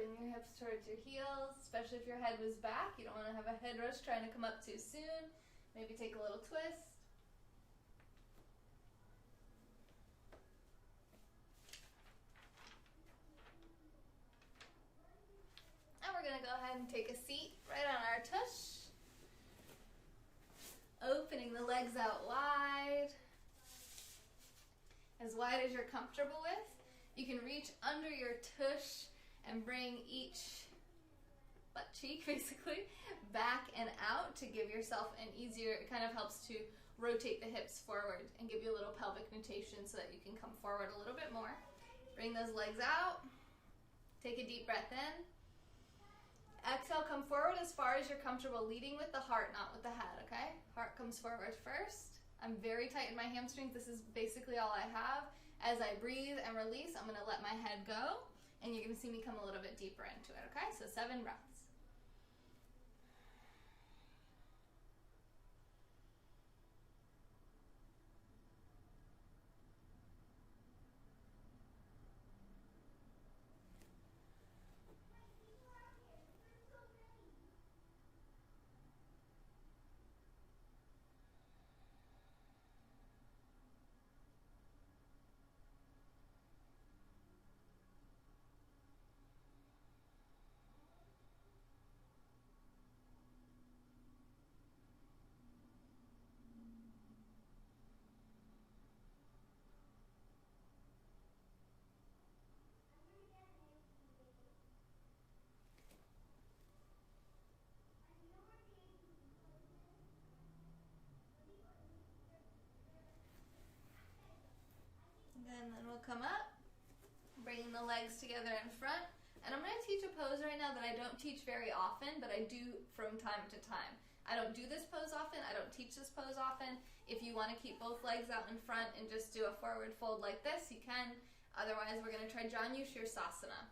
Bring your hips towards your heels, especially if your head was back. You don't want to have a head rush trying to come up too soon. Maybe take a little twist. And we're going to go ahead and take a seat right on our tush. Opening the legs out wide as you're comfortable with. You can reach under your tush and bring each butt cheek basically back and out to give yourself an easier, it kind of helps to rotate the hips forward and give you a little pelvic nutation so that you can come forward a little bit more. Bring those legs out. Take a deep breath in. Exhale, come forward as far as you're comfortable, leading with the heart, not with the head, okay? Heart comes forward first. I'm very tight in my hamstrings. This is basically all I have. As I breathe and release, I'm gonna let my head go, and you're gonna see me come a little bit deeper into it, okay? So 7 breaths. And then we'll come up, bringing the legs together in front. And I'm going to teach a pose right now that I don't teach very often, but I do from time to time. I don't do this pose often. I don't teach this pose often. If you want to keep both legs out in front and just do a forward fold like this, you can. Otherwise, we're going to try Janu Sirsasana.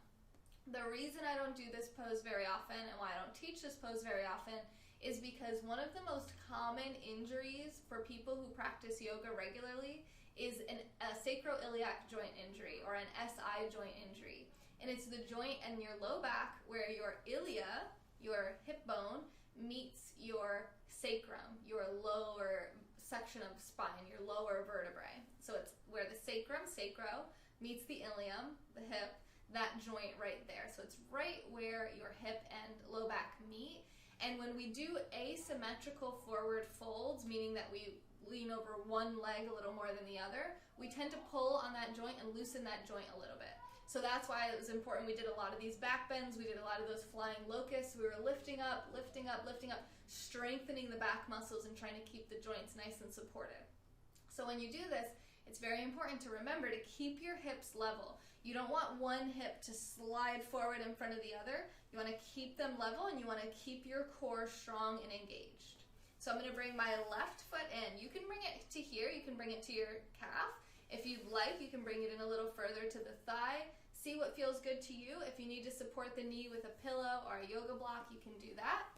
The reason I don't do this pose very often and why I don't teach this pose very often is because one of the most common injuries for people who practice yoga regularly is a sacroiliac joint injury or an SI joint injury. And it's the joint in your low back where your ilia, your hip bone, meets your sacrum, your lower section of spine, your lower vertebrae. So it's where the sacrum, sacro, meets the ilium, the hip, that joint right there. So it's right where your hip and low back meet. And when we do asymmetrical forward folds, meaning that we lean over one leg a little more than the other, we tend to pull on that joint and loosen that joint a little bit. So that's why it was important. We did a lot of these back bends. We did a lot of those flying locusts. We were lifting up, lifting up, lifting up, strengthening the back muscles and trying to keep the joints nice and supported. So when you do this, it's very important to remember to keep your hips level. You don't want one hip to slide forward in front of the other. You want to keep them level and you want to keep your core strong and engaged. So I'm going to bring my left foot in. You can bring it to here. You can bring it to your calf. If you'd like, you can bring it in a little further to the thigh. See what feels good to you. If you need to support the knee with a pillow or a yoga block, you can do that.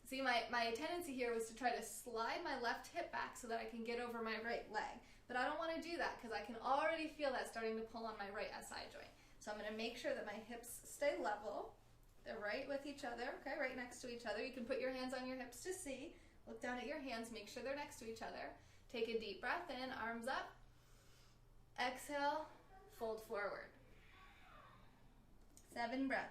See, my tendency here was to try to slide my left hip back so that I can get over my right leg. But I don't want to do that because I can already feel that starting to pull on my right SI joint. So I'm going to make sure that my hips stay level. They're right with each other, okay, right next to each other. You can put your hands on your hips to see. Look down at your hands, make sure they're next to each other. Take a deep breath in, arms up. Exhale, fold forward. 7 breaths.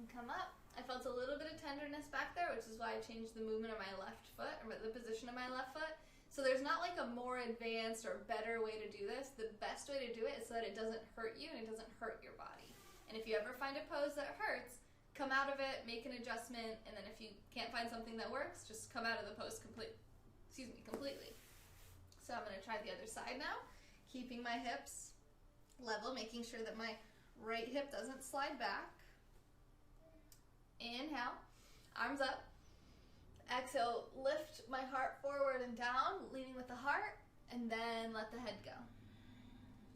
And come up. I felt a little bit of tenderness back there, which is why I changed the movement of my left foot, or the position of my left foot. So there's not like a more advanced or better way to do this. The best way to do it is so that it doesn't hurt you and it doesn't hurt your body. And if you ever find a pose that hurts, come out of it, make an adjustment, and then if you can't find something that works, just come out of the pose completely. So I'm going to try the other side now. Keeping my hips level, making sure that my right hip doesn't slide back. Inhale, arms up. Exhale, lift my heart forward and down, leading with the heart, and then let the head go.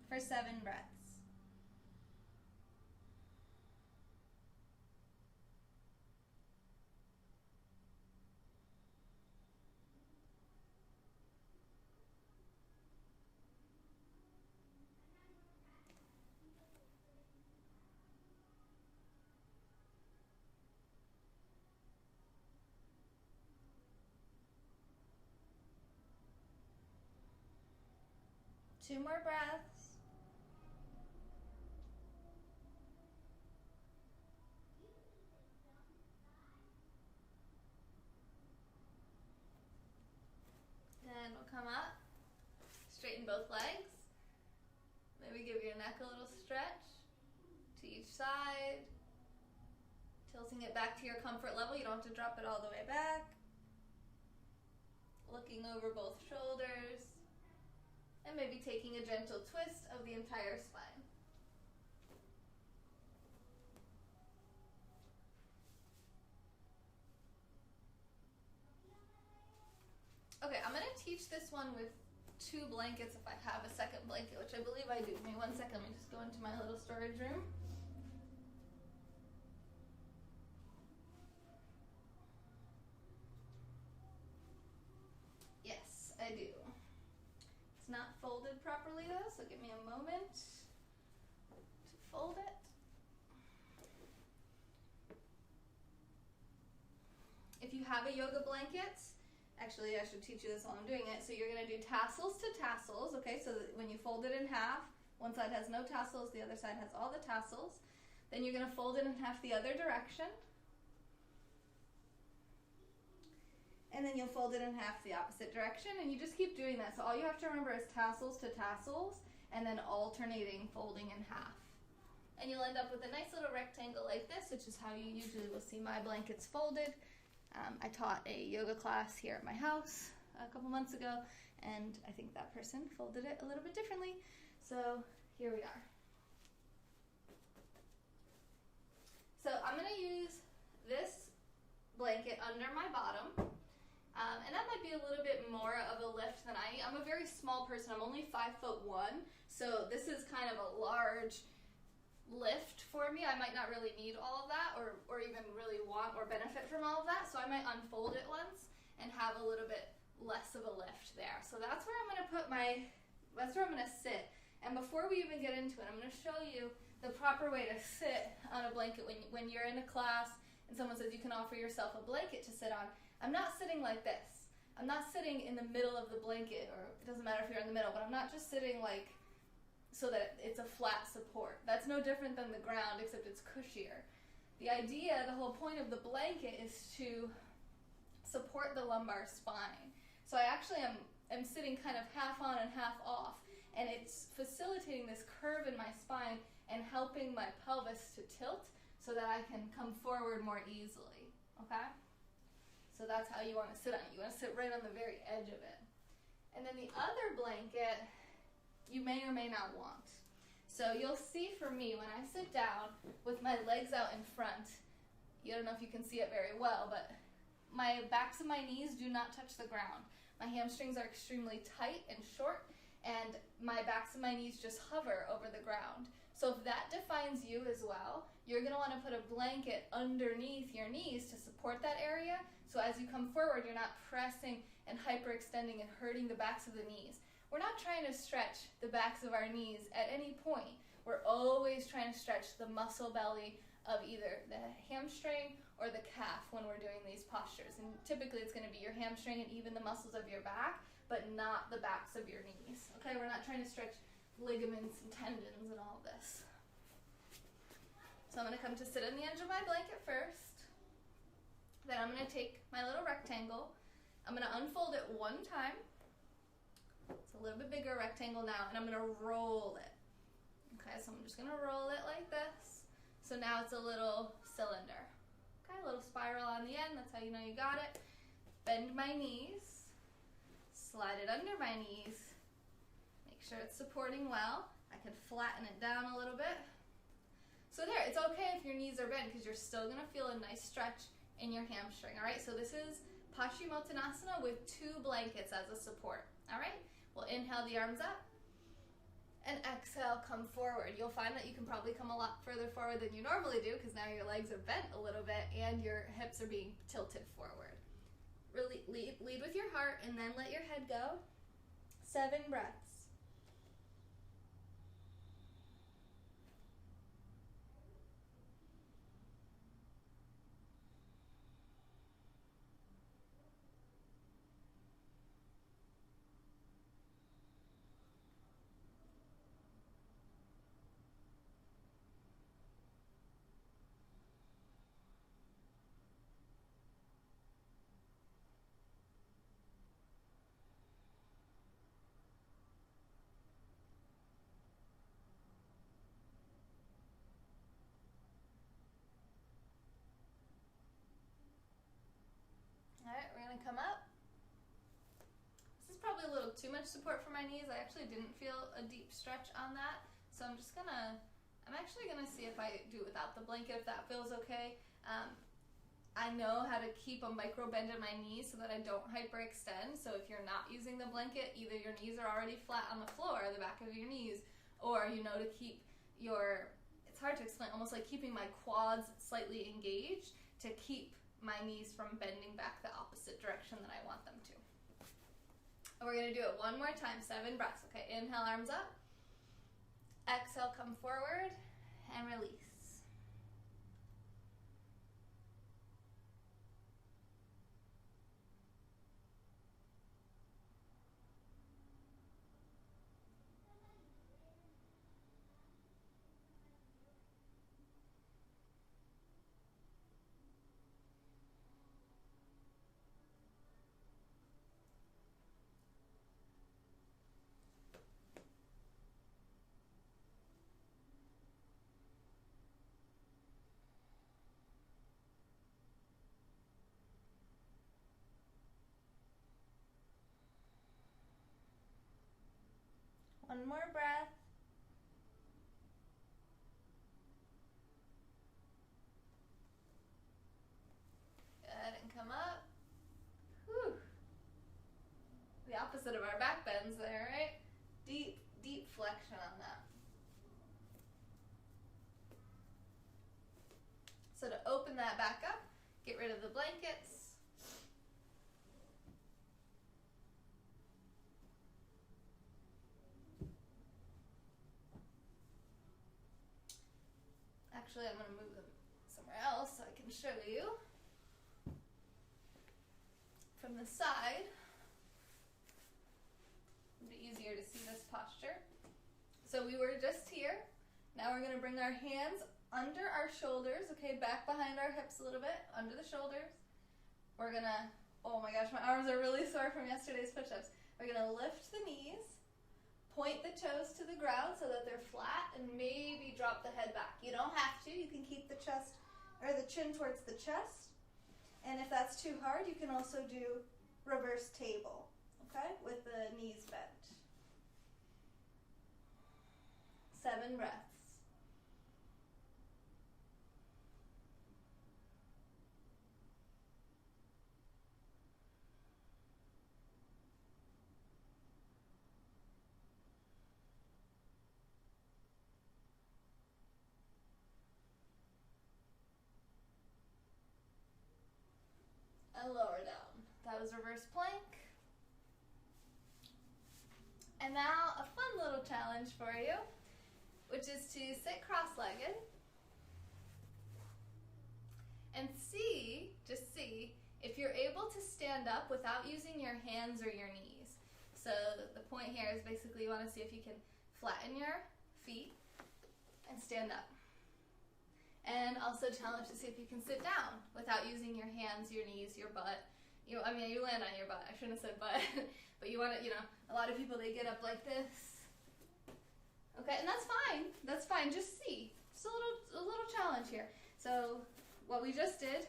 For 7 breaths. Two more breaths. Then we'll come up, straighten both legs. Maybe give your neck a little stretch to each side. Tilting it back to your comfort level. You don't have to drop it all the way back. Looking over both shoulders. And maybe taking a gentle twist of the entire spine. Okay, I'm going to teach this one with 2 blankets if I have a second blanket, which I believe I do. Give me 1 second, let me just go into my little storage room. Yes, I do. It's not folded properly though, so give me a moment to fold it. If you have a yoga blanket, actually I should teach you this while I'm doing it. So you're going to do tassels to tassels, okay? So that when you fold it in half, one side has no tassels, the other side has all the tassels. Then you're going to fold it in half the other direction. And then you'll fold it in half the opposite direction, and you just keep doing that. So all you have to remember is tassels to tassels, and then alternating folding in half. And you'll end up with a nice little rectangle like this, which is how you usually will see my blankets folded. I taught a yoga class here at my house a couple months ago, and I think that person folded it a little bit differently. So here we are. So I'm going to use this blanket under my bottom. And that might be a little bit more of a lift than I need. I'm a very small person. I'm only 5'1", so this is kind of a large lift for me. I might not really need all of that or even really want or benefit from all of that, so I might unfold it once and have a little bit less of a lift there. So that's where I'm going to put that's where I'm going to sit. And before we even get into it, I'm going to show you the proper way to sit on a blanket when you're in a class and someone says you can offer yourself a blanket to sit on. I'm not sitting like this. I'm not sitting in the middle of the blanket, or it doesn't matter if you're in the middle, but I'm not just sitting like so that it's a flat support. That's no different than the ground, except it's cushier. The idea, the whole point of the blanket is to support the lumbar spine. So I actually am sitting kind of half on and half off, and it's facilitating this curve in my spine and helping my pelvis to tilt so that I can come forward more easily, okay? So that's how you want to sit on it. You want to sit right on the very edge of it. And then the other blanket, you may or may not want. So you'll see for me, when I sit down with my legs out in front, you don't know if you can see it very well, but my backs of my knees do not touch the ground. My hamstrings are extremely tight and short, and my backs of my knees just hover over the ground. So if that defines you as well, you're going to want to put a blanket underneath your knees to support that area. So as you come forward, you're not pressing and hyperextending and hurting the backs of the knees. We're not trying to stretch the backs of our knees at any point. We're always trying to stretch the muscle belly of either the hamstring or the calf when we're doing these postures. And typically it's going to be your hamstring and even the muscles of your back, but not the backs of your knees. Okay, we're not trying to stretch ligaments and tendons and all this. So I'm going to come to sit on the edge of my blanket first. Then I'm going to take my little rectangle. I'm going to unfold it one time. It's a little bit bigger rectangle now, and I'm going to roll it. Okay, so I'm just going to roll it like this. So now it's a little cylinder. Okay, a little spiral on the end. That's how you know you got it. Bend my knees. Slide it under my knees. Make sure it's supporting well. I could flatten it down a little bit. So there, it's okay if your knees are bent because you're still gonna feel a nice stretch in your hamstring, all right? So this is Paschimottanasana with 2 blankets as a support, all right? We'll inhale the arms up and exhale, come forward. You'll find that you can probably come a lot further forward than you normally do because now your legs are bent a little bit and your hips are being tilted forward. Really lead with your heart and then let your head go. 7 breaths. All right, we're gonna come up. This is probably a little too much support for my knees. I actually didn't feel a deep stretch on that. So I'm actually gonna see if I do it without the blanket, if that feels okay. I know how to keep a micro bend in my knees so that I don't hyperextend. So if you're not using the blanket, either your knees are already flat on the floor, the back of your knees, or to keep it's hard to explain, almost like keeping my quads slightly engaged to keep my knees from bending back the opposite direction that I want them to. And we're gonna do it one more time, 7 breaths, okay? Inhale, arms up. Exhale, come forward and release. One more breath. Good, and come up. Whew. The opposite of our back bends there, right? Deep, deep flexion on that. So to open that back up, get rid of the blankets. Actually, I'm going to move them somewhere else so I can show you from the side. It'll be easier to see this posture. So we were just here. Now we're going to bring our hands under our shoulders, okay, back behind our hips a little bit, under the shoulders. We're going to, oh my gosh, my arms are really sore from yesterday's push-ups. We're going to lift the knees. Point the toes to the ground so that they're flat and maybe drop the head back. You don't have to. You can keep the chest or the chin towards the chest. And if that's too hard, you can also do reverse table, okay, with the knees bent. 7 breaths. And lower down. That was reverse plank. And now a fun little challenge for you, which is to sit cross-legged and just see if you're able to stand up without using your hands or your knees. So the point here is basically you want to see if you can flatten your feet and stand up. And also challenge to see if you can sit down without using your hands, your knees, your butt. You land on your butt. I shouldn't have said butt. But you want to, a lot of people, they get up like this. Okay, and that's fine. That's fine. Just see. Just a little challenge here. So what we just did,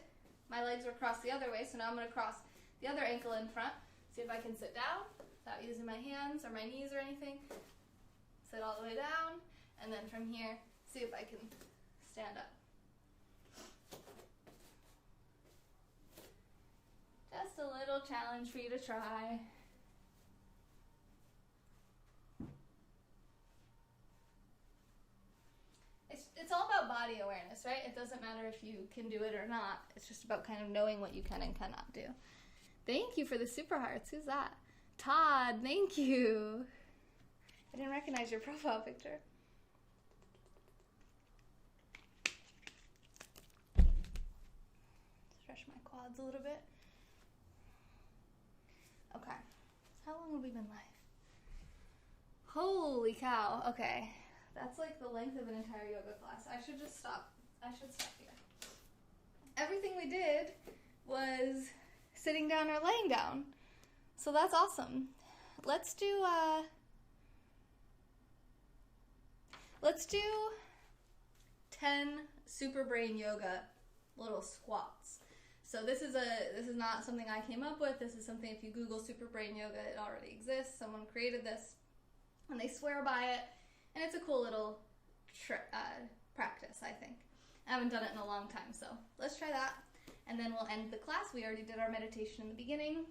my legs were crossed the other way, so now I'm going to cross the other ankle in front. See if I can sit down without using my hands or my knees or anything. sit all the way down, and then from here, see if I can stand up. Just a little challenge for you to try. It's all about body awareness, right? It doesn't matter if you can do it or not. It's just about kind of knowing what you can and cannot do. Thank you for the super hearts. Who's that? Todd, thank you. I didn't recognize your profile picture. Stretch my quads a little bit. Okay. How long have we been live? Holy cow. Okay. That's like the length of an entire yoga class. I should just stop. I should stop here. Everything we did was sitting down or laying down. So that's awesome. Let's do 10 super brain yoga little squats. So this is not something I came up with. This is something, if you Google super brain yoga, it already exists. Someone created this and they swear by it. And it's a cool little practice, I think. I haven't done it in a long time, so let's try that. And then we'll end the class. We already did our meditation in the beginning.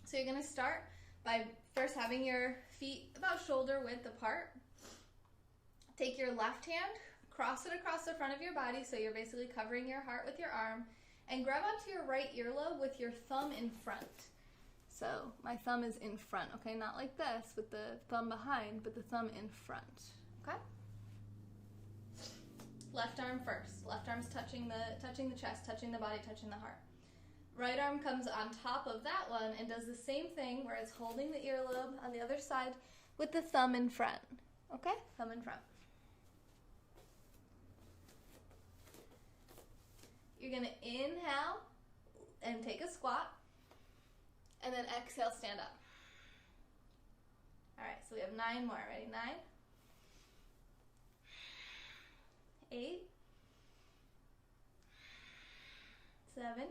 So you're going to start by first having your feet about shoulder width apart. Take your left hand, cross it across the front of your body, so you're basically covering your heart with your arm, and grab onto your right earlobe with your thumb in front. So my thumb is in front, okay? Not like this with the thumb behind, but the thumb in front, okay? Left arm first. Left arm's touching the chest, touching the body, touching the heart. Right arm comes on top of that one and does the same thing where it's holding the earlobe on the other side with the thumb in front, okay? Thumb in front. You're gonna inhale and take a squat. And then exhale, stand up. All right, so we have 9 more. Ready? 9, 8, 7,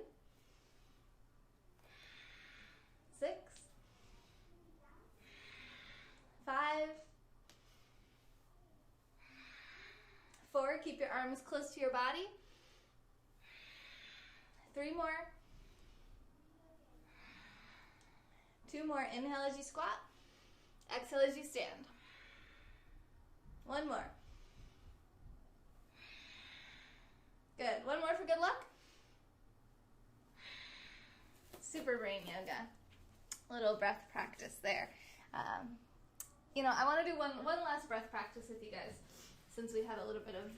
6, 5, 4. Keep your arms close to your body. 3 more. 2 more. Inhale as you squat. Exhale as you stand. 1 more. Good. 1 more for good luck. Super brain yoga. Little breath practice there. I want to do one last breath practice with you guys, since we had a little bit of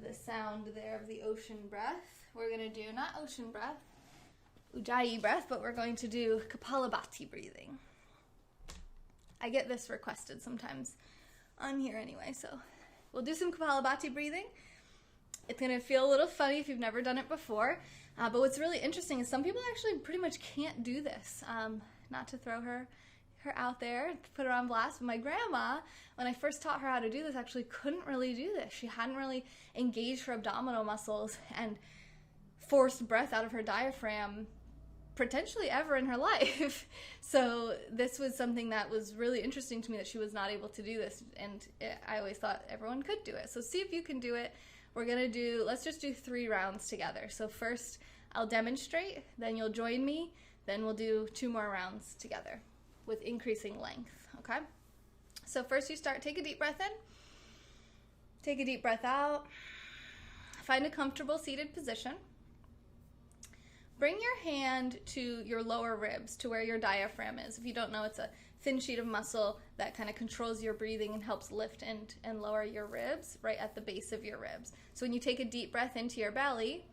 the sound there of the ocean breath. We're going to do not ocean breath, Ujjayi breath, but we're going to do Kapalabhati breathing. I get this requested sometimes on here anyway, so we'll do some Kapalabhati breathing. It's going to feel a little funny if you've never done it before, but what's really interesting is some people actually pretty much can't do this. Not to throw her out there, to put her on blast, but my grandma, when I first taught her how to do this, actually couldn't really do this. She hadn't really engaged her abdominal muscles and forced breath out of her diaphragm potentially ever in her life. So this was something that was really interesting to me, that she was not able to do this, and I always thought everyone could do it. So see if you can do it. Let's just do 3 rounds together. So first I'll demonstrate, then you'll join me, then we'll do 2 more rounds together with increasing length, okay? So first you start, take a deep breath in, take a deep breath out, find a comfortable seated position. Bring your hand to your lower ribs, to where your diaphragm is. If you don't know, it's a thin sheet of muscle that kind of controls your breathing and helps lift and lower your ribs right at the base of your ribs. So when you take a deep breath into your belly,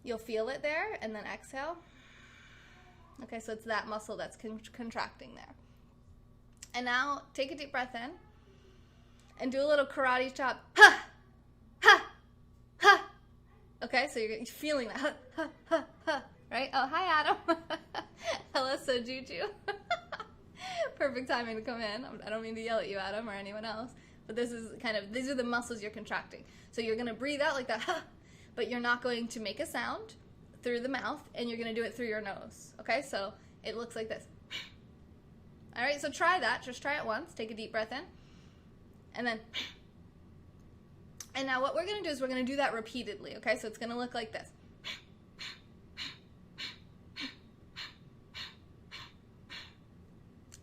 you'll feel it there, and then exhale. Okay, so it's that muscle that's contracting there. And now take a deep breath in and do a little karate chop. Ha! Ha! Ha! Okay, so you're feeling that. Ha! Ha! Ha! Ha! Right? Oh, hi, Adam. Hello, so Juju. Perfect timing to come in. I don't mean to yell at you, Adam, or anyone else, but these are the muscles you're contracting. So you're going to breathe out like that, ha! But you're not going to make a sound through the mouth, and you're going to do it through your nose. Okay, so it looks like this. All right, so try that. Just try it once. Take a deep breath in. And then, and now what we're going to do is we're going to do that repeatedly, okay? So it's going to look like this.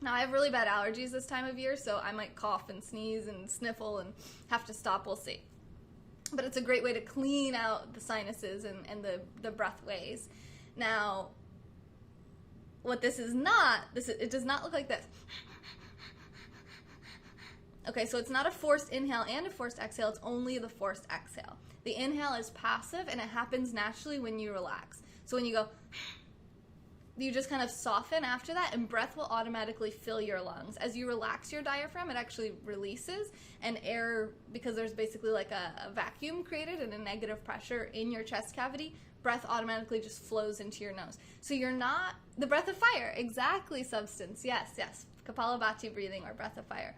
Now, I have really bad allergies this time of year, so I might cough and sneeze and sniffle and have to stop. We'll see. But it's a great way to clean out the sinuses and the breath ways. Now, what this is not, it does not look like this. Okay, so it's not a forced inhale and a forced exhale. It's only the forced exhale. The inhale is passive, and it happens naturally when you relax. So when you go, you just kind of soften after that, and breath will automatically fill your lungs. As you relax your diaphragm, it actually releases, and air, because there's basically like a vacuum created and a negative pressure in your chest cavity, breath automatically just flows into your nose. So you're not, the breath of fire, exactly, Substance, yes, Kapalabhati breathing or breath of fire.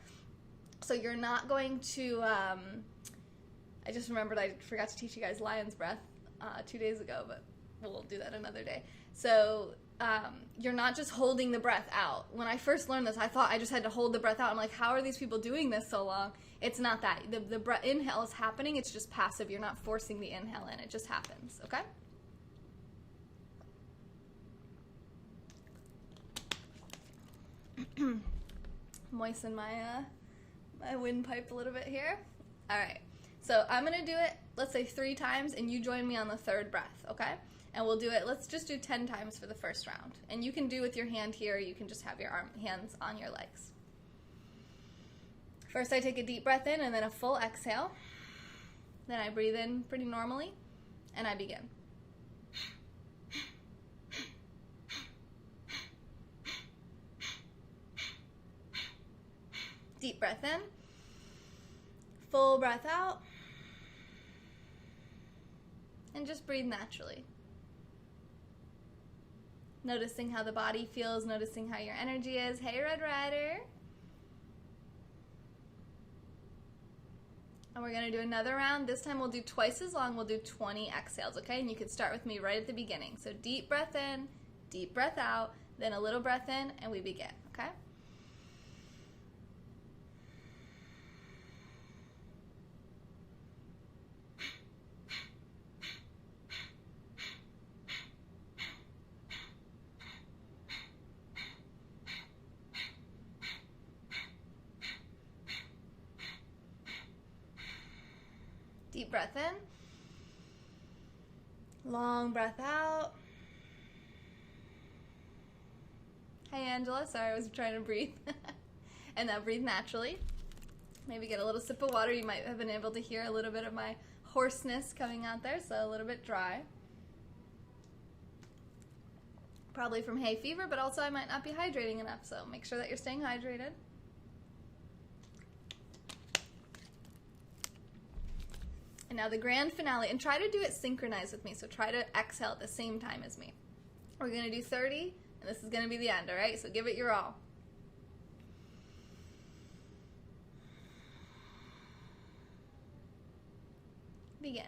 So you're not going to, I just remembered I forgot to teach you guys lion's breath 2 days ago, but we'll do that another day. So you're not just holding the breath out. When I first learned this, I thought I just had to hold the breath out. I'm like, how are these people doing this so long? It's not that. The breath, inhale is happening. It's just passive. You're not forcing the inhale in. It just happens, okay? Moisten my my windpipe a little bit here. All right. So I'm going to do it, let's say 3 times, and you join me on the 3rd breath, okay? And we'll do it, let's just do 10 times for the first round. And you can do with your hand here, you can just have your hands on your legs. First I take a deep breath in and then a full exhale. Then I breathe in pretty normally, and I begin. Deep breath in, full breath out, and just breathe naturally. Noticing how the body feels, noticing how your energy is. Hey, Red Rider. And we're going to do another round. This time we'll do twice as long. We'll do 20 exhales, okay? And you can start with me right at the beginning. So deep breath in, deep breath out, then a little breath in, and we begin, okay? Deep breath in, long breath out. Hey Angela, sorry I was trying to breathe. And now breathe naturally. Maybe get a little sip of water. You might have been able to hear a little bit of my hoarseness coming out there, so a little bit dry. Probably from hay fever, but also I might not be hydrating enough, so make sure that you're staying hydrated. And now the grand finale, and try to do it synchronized with me, so try to exhale at the same time as me. We're going to do 30, and this is going to be the end, all right? So give it your all. Begin.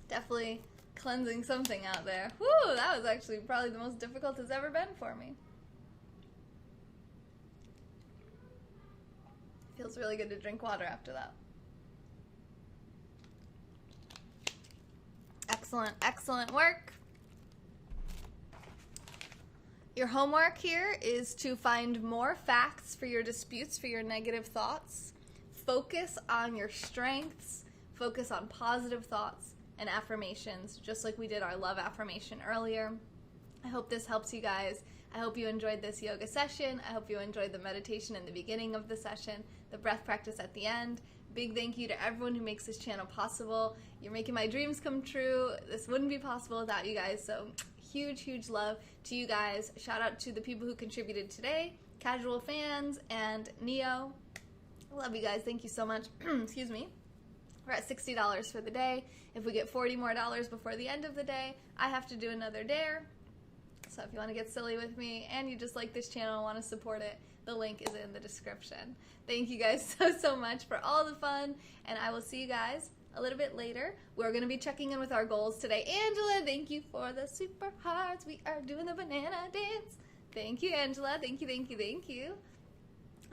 Definitely cleansing something out there. Woo, that was actually probably the most difficult it's ever been for me. Feels really good to drink water after that. Excellent, excellent work. Your homework here is to find more facts for your disputes, for your negative thoughts. Focus on your strengths. Focus on positive thoughts and affirmations, just like we did our love affirmation earlier. I hope this helps you guys. I hope you enjoyed this yoga session. I hope you enjoyed the meditation in the beginning of the session, the breath practice at the end. Big thank you to everyone who makes this channel possible. You're making my dreams come true. This wouldn't be possible without you guys, so huge, huge love to you guys. Shout out to the people who contributed today, Casual Fans and Neo. I love you guys. Thank you so much. Excuse me. We're at $60 for the day. If we get $40 more before the end of the day, I have to do another dare. So if you want to get silly with me and you just like this channel and want to support it, the link is in the description. Thank you guys so much for all the fun, and I will see you guys a little bit later. We're going to be checking in with our goals today. Angela, thank you for the super hearts. We are doing the banana dance. Thank you, Angela. Thank you, thank you, thank you.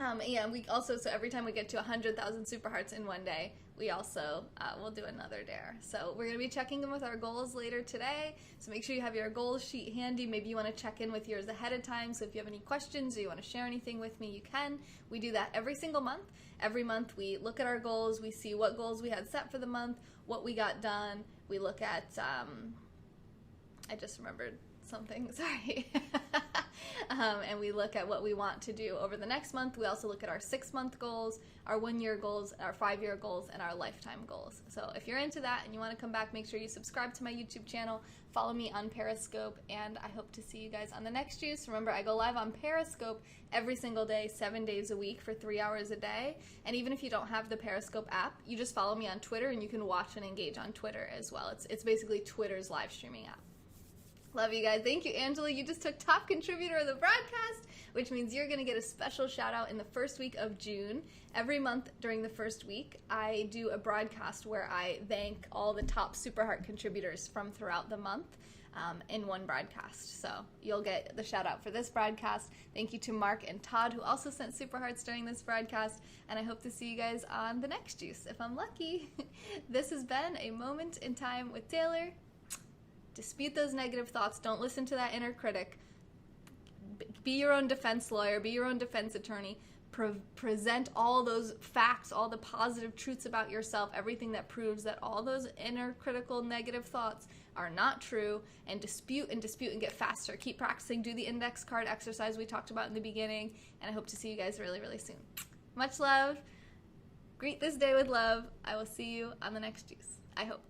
And we also, so every time we get to 100,000 super hearts in one day, we also will do another dare. So we're going to be checking in with our goals later today. So make sure you have your goals sheet handy. Maybe you want to check in with yours ahead of time. So if you have any questions or you want to share anything with me, you can. We do that every single month. Every month we look at our goals. We see what goals we had set for the month, what we got done. We look at, I just remembered something, sorry. And we look at what we want to do over the next month. We also look at our 6-month goals, our 1-year goals, our 5-year goals, and our lifetime goals. So if you're into that and you want to come back, make sure you subscribe to my YouTube channel, follow me on Periscope, and I hope to see you guys on the next juice. Remember, I go live on Periscope every single day, 7 days a week for 3 hours a day. And even if you don't have the Periscope app, you just follow me on Twitter and you can watch and engage on Twitter as well. It's basically Twitter's live streaming app. Love you guys. Thank you, Angela. You just took top contributor of the broadcast, which means you're going to get a special shout out in the first week of June. Every month during the first week, I do a broadcast where I thank all the top Super Heart contributors from throughout the month in one broadcast. So you'll get the shout out for this broadcast. Thank you to Mark and Todd, who also sent Super Hearts during this broadcast. And I hope to see you guys on the next juice, if I'm lucky. This has been A Moment in Time with Taylor. Dispute those negative thoughts. Don't listen to that inner critic. Be your own defense lawyer. Be your own defense attorney. Present all those facts, all the positive truths about yourself, everything that proves that all those inner critical negative thoughts are not true, and dispute and get faster. Keep practicing. Do the index card exercise we talked about in the beginning, and I hope to see you guys really, really soon. Much love. Greet this day with love. I will see you on the next juice. I hope.